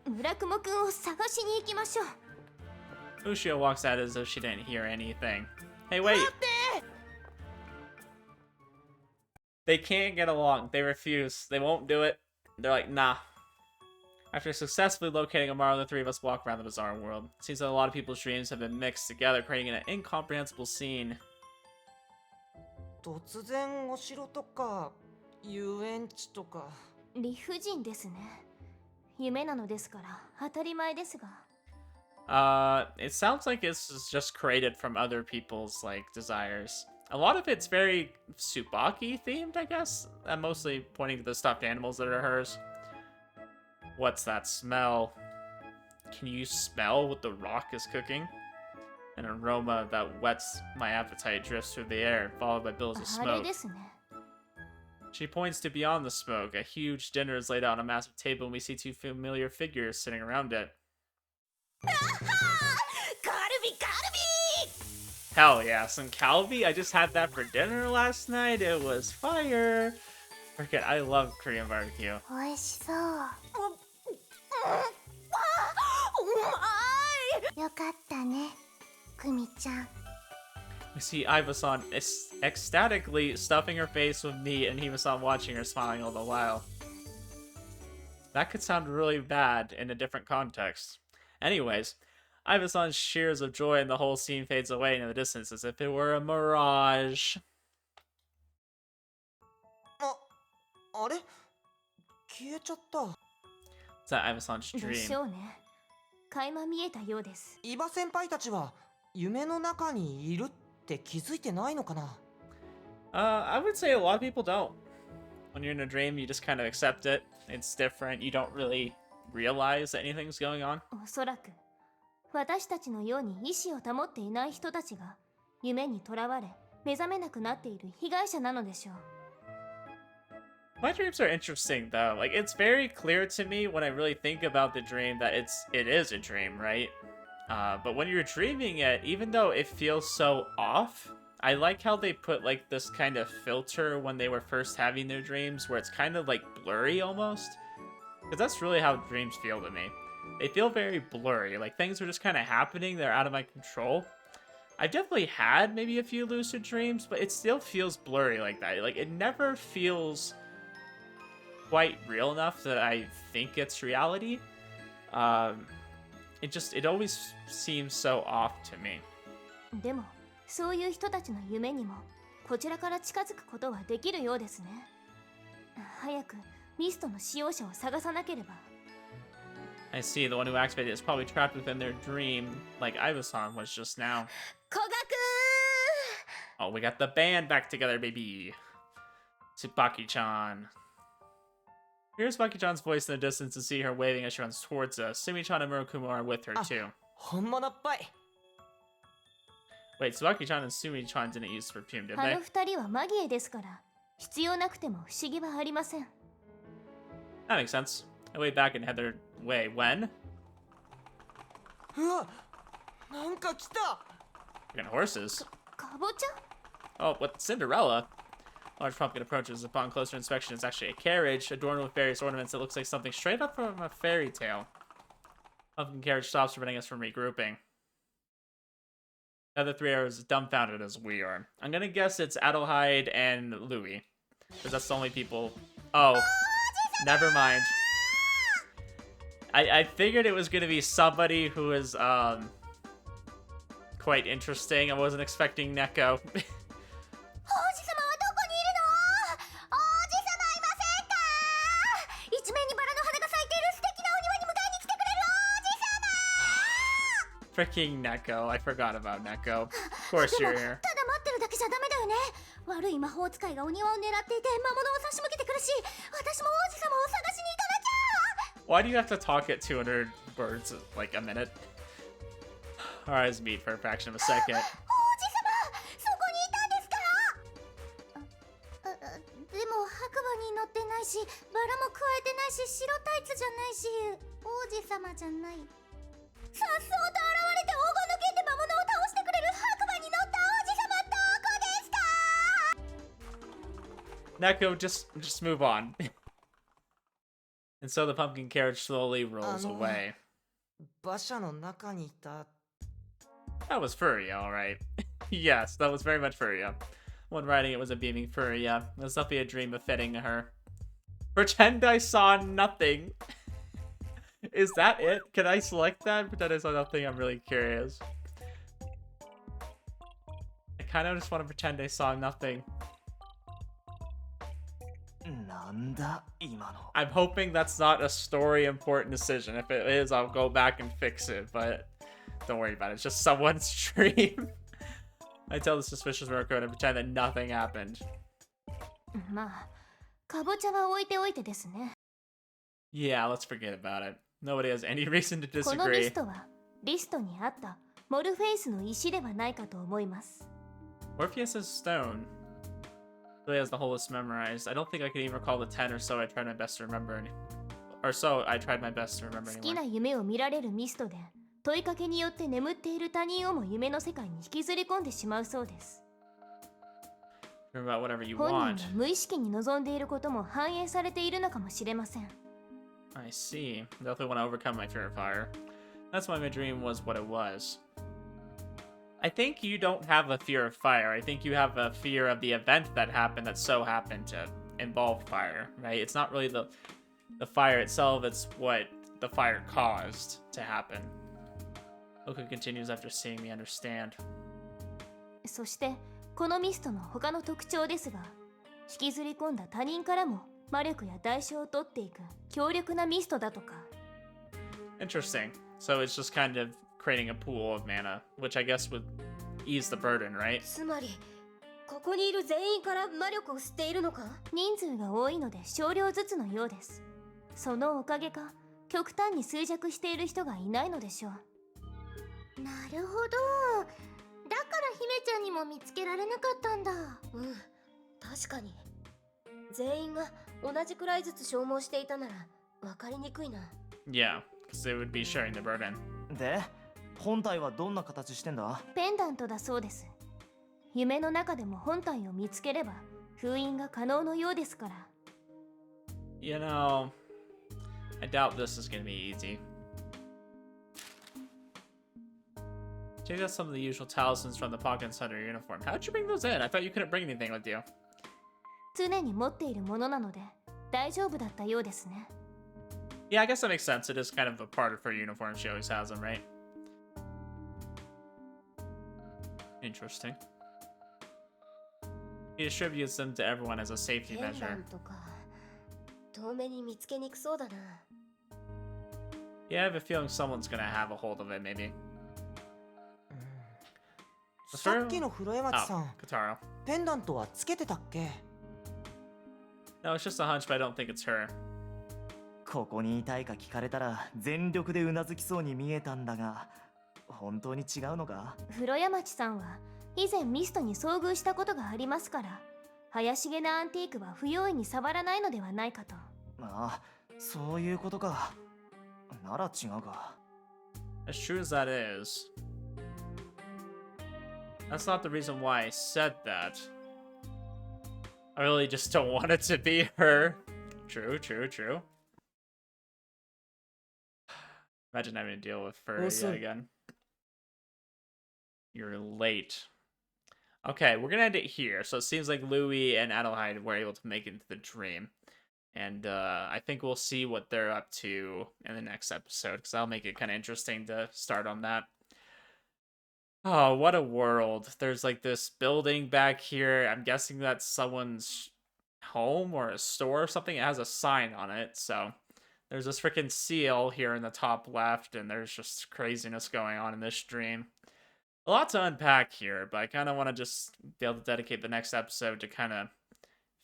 村雲くんを探しに行きましょう。
Ushio walks out as though she didn't hear anything. Hey, wait! They can't get along. They refuse. They won't do it. They're like, nah. After successfully locating Amaru, the three of us walk around the bizarre world. It seems that a lot of people's dreams have been mixed together, creating an incomprehensible scene.
突然お城とか遊園地とか。
理不尽ですね。夢なのですから当たり前ですが。
It sounds like this is just created from other people's, like, desires. A lot of it's very Tsubaki themed, I guess. I'm mostly pointing to the stuffed animals that are hers. What's that smell? Can you smell what the rock is cooking? An aroma that whets my appetite drifts through the air, followed by billows of
あれ
smoke.
ですね。
She points to beyond the smoke. A huge dinner is laid out on a massive table, and we see two familiar figures sitting around it.
カルビカルビ
Hell yeah, some kalbi. I just had that for dinner last night. It was fire. Forget, I love Korean barbecue.
美味しそう。よかったね、クミちゃん。
We see Iva-san ecstatically stuffing her face with meat and Hima-san watching her smiling all the while. That could sound really bad in a different context. Anyways, Iva-san's cheers of joy and the whole scene fades away into the distance as if it were a mirage.
あれ消えちゃった。
Is that Iva-san's
で
dream?
しょうね。垣間見えたようです。
伊庭先輩たちは夢の中にいるって気づいてないのかな。
I would say a lot of people don't. When you're in a dream, you just kind of accept it. It's different. You don't really realize that anything's going on.
おそらく私たちのように意志を保っていない人たちが夢にとらわれ目覚めなくなっている被害者なのでしょう。
My dreams are interesting though. Like, it's very clear to me when I really think about the dream that it is a dream, right? But when you're dreaming it, even though it feels so off, I like how they put like this kind of filter when they were first having their dreams where it's kind of like blurry almost. Because that's really how dreams feel to me. They feel very blurry, like things are just kind of happening, they're out of my control. I've definitely had maybe a few lucid dreams, but it still feels blurry like that. Like, it never feels quite real enough that I think it's reality. It always seems so off to me.
でもそういう人たちの夢にもこちらから近づくことはできるようですね。早くミストの使用者を探さなければ。
I see, the one who activated it is probably trapped within their dream, like Iva-san was just now.
古賀く
Oh, we got the band back together, baby. Tsubaki-chan. Here's Tsubaki-chan's voice in the distance and see her waving as she runs towards us. Sumi-chan and Murakumo are with her too.
本物っぽい。
Wait, Tsubaki-chan and Sumi-chan didn't use perfume, did
あ
they?
の二人はマギエですから必要なくても不思議はありません。
That makes sense. I way back and head their way. When?
うわ、なんか来た。
We're gonna horses.
かぼちゃ
Oh, what Cinderella? Large pumpkin approaches. Upon closer inspection, it's actually a carriage adorned with various ornaments that looks like something straight up from a fairy tale. Pumpkin carriage stops, preventing us from regrouping. The other three are as dumbfounded as we are. I'm gonna guess it's Adelheid and Louis, because that's the only people. Oh, never mind. I figured it was gonna be somebody who is quite interesting. I wasn't expecting Neko.
王子様はどこにいるの？王子様いませんか？一面にバラの花が咲いている素敵なお庭に迎えに来てくれる王子様。
Freaking Neko. I forgot about Neko. Of course
でも
you're here.
ただ待ってるだけじゃダメだよね。悪い魔法使いがお庭を狙っていて魔物を差し向けてくるし、私も王子様を探しに行かなきゃ。
Why do you have to talk at 200 words like a minute? Our eyes meet for a fraction of a second.
王子様、そこにいたんですか？でも白馬に乗ってないし、バラも加えてないし、白タイツじゃないし、王子様じゃない。さっそうと現れて黄金の剣で魔物を倒してくれる白馬に乗った王子様どこですか？
Neko, just move on. And so the pumpkin carriage slowly rolls away.
馬車の中にいた。
That was Furia, alright. Yes, that was very much Furia. One riding it was a beaming Furia. It was definitely a dream befitting her. Pretend I saw nothing. Is that it? Can I select that? Pretend I saw nothing? I'm really curious. I kind of just want to pretend I saw nothing.
なんだ今の。
I'm hoping that's not a story important decision. If it is, I'll go back and fix it, but don't worry about it. It's just someone's dream. I tell the suspicious worker to pretend that nothing happened.
まあ、かぼちゃは置いておいてですね。
Yeah, let's forget about it. Nobody has any reason to
このリ
disagree.
ストはリストにあったモルフェイスの石ではないかと思います。
Orpheus is stone. Really has the whole list memorized. I don't think I can even recall the 10 or so I tried my best to remember any. Or so I tried my best to remember
好きな
anymore.
夢を見られるミストで問いかけによって眠っている他人をも夢の世界に引きずり込んでしまうそうです。
Remember about whatever you
本
want.
人が無意識に望んでいることも反映されているのかもしれません。
I see. Definitely want to overcome my fear of fire. That's why my dream was what it was. I think you don't have a fear of fire. I think you have a fear of the event that happened that so happened to involve fire, right? It's not really the fire itself, it's what the fire caused to happen. Luca continues after seeing me understand.
そしてこのミストの他の特徴ですが、引きずり込んだ他人からも魔力や代償を取っていく強力なミストだとか。
Interesting. So it's just kind of creating a pool of mana, which I guess would ease the burden, right?
つまりここにいる全員から魔力を吸っているのか？人数が多いので少量ずつのようです。そのおかげか極端に衰弱している人がいないのでしょう。なるほど。だから姫ちゃんにも見つけられなかったんだ。うん、確かに。全員が同じくらいずつ消耗していたなら分かりにくいな。
Yeah, because they would be sharing the burden.
で本体はどんな形してんだ？
ペンダントだそうです。夢の中でも本体を見つければ封印が可能のようですから。
You know, I doubt this is gonna be easy. Check out some of the usual talismans from the pockets under your uniform. How'd you bring those in? I thought you couldn't bring anything with you.
常に持っているものなので大丈夫だったようですね。
Yeah, I guess that makes sense. It is kind of a part of her uniform. She always has them, right? Interesting. He distributes them to everyone as a safety
ペンダ
measure.
ントか。遠目に見つけにくそうだな。
Yeah, I have a feeling someone's gonna have a hold of it, maybe.
さっきの風呂山地さ
Oh,
ん、
Kataro.
ペンダントはつけてたっけ？
No, it's just a hunch, but I don't think it's her.
ここにいたいか聞かれたら全力でうなずきそうに見えたんだが、本当に違うのか？
風呂山地さんは以前ミストに遭遇したことがありますから、怪しげなアンティークは不用意に触らないのではないかと。
ああ、そういうことか。なら違うか。
As true as that is, that's not the reason why I said that. I really just don't want it to be her. True, true, true. Imagine having to deal with Furry
Also-
again. You're late. Okay, we're gonna end it here. So it seems like Louis and Adelheid were able to make it into the dream. And I think we'll see what they're up to in the next episode, because that'll make it kind of interesting to start on that. Oh, what a world. There's like this building back here. I'm guessing that's someone's home or a store or something. It has a sign on it. So there's this freaking seal here in the top left, and there's just craziness going on in this dream. A lot to unpack here, but I kind of want to just be able to dedicate the next episode to kind of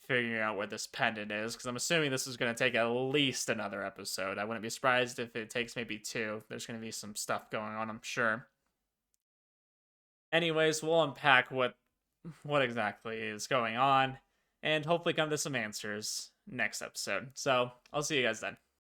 figuring out where this pendant is, because I'm assuming this is going to take at least another episode. I wouldn't be surprised if it takes maybe 2. There's going to be some stuff going on, I'm sure. Anyways, we'll unpack what exactly is going on, and hopefully come to some answers next episode. So, I'll see you guys then.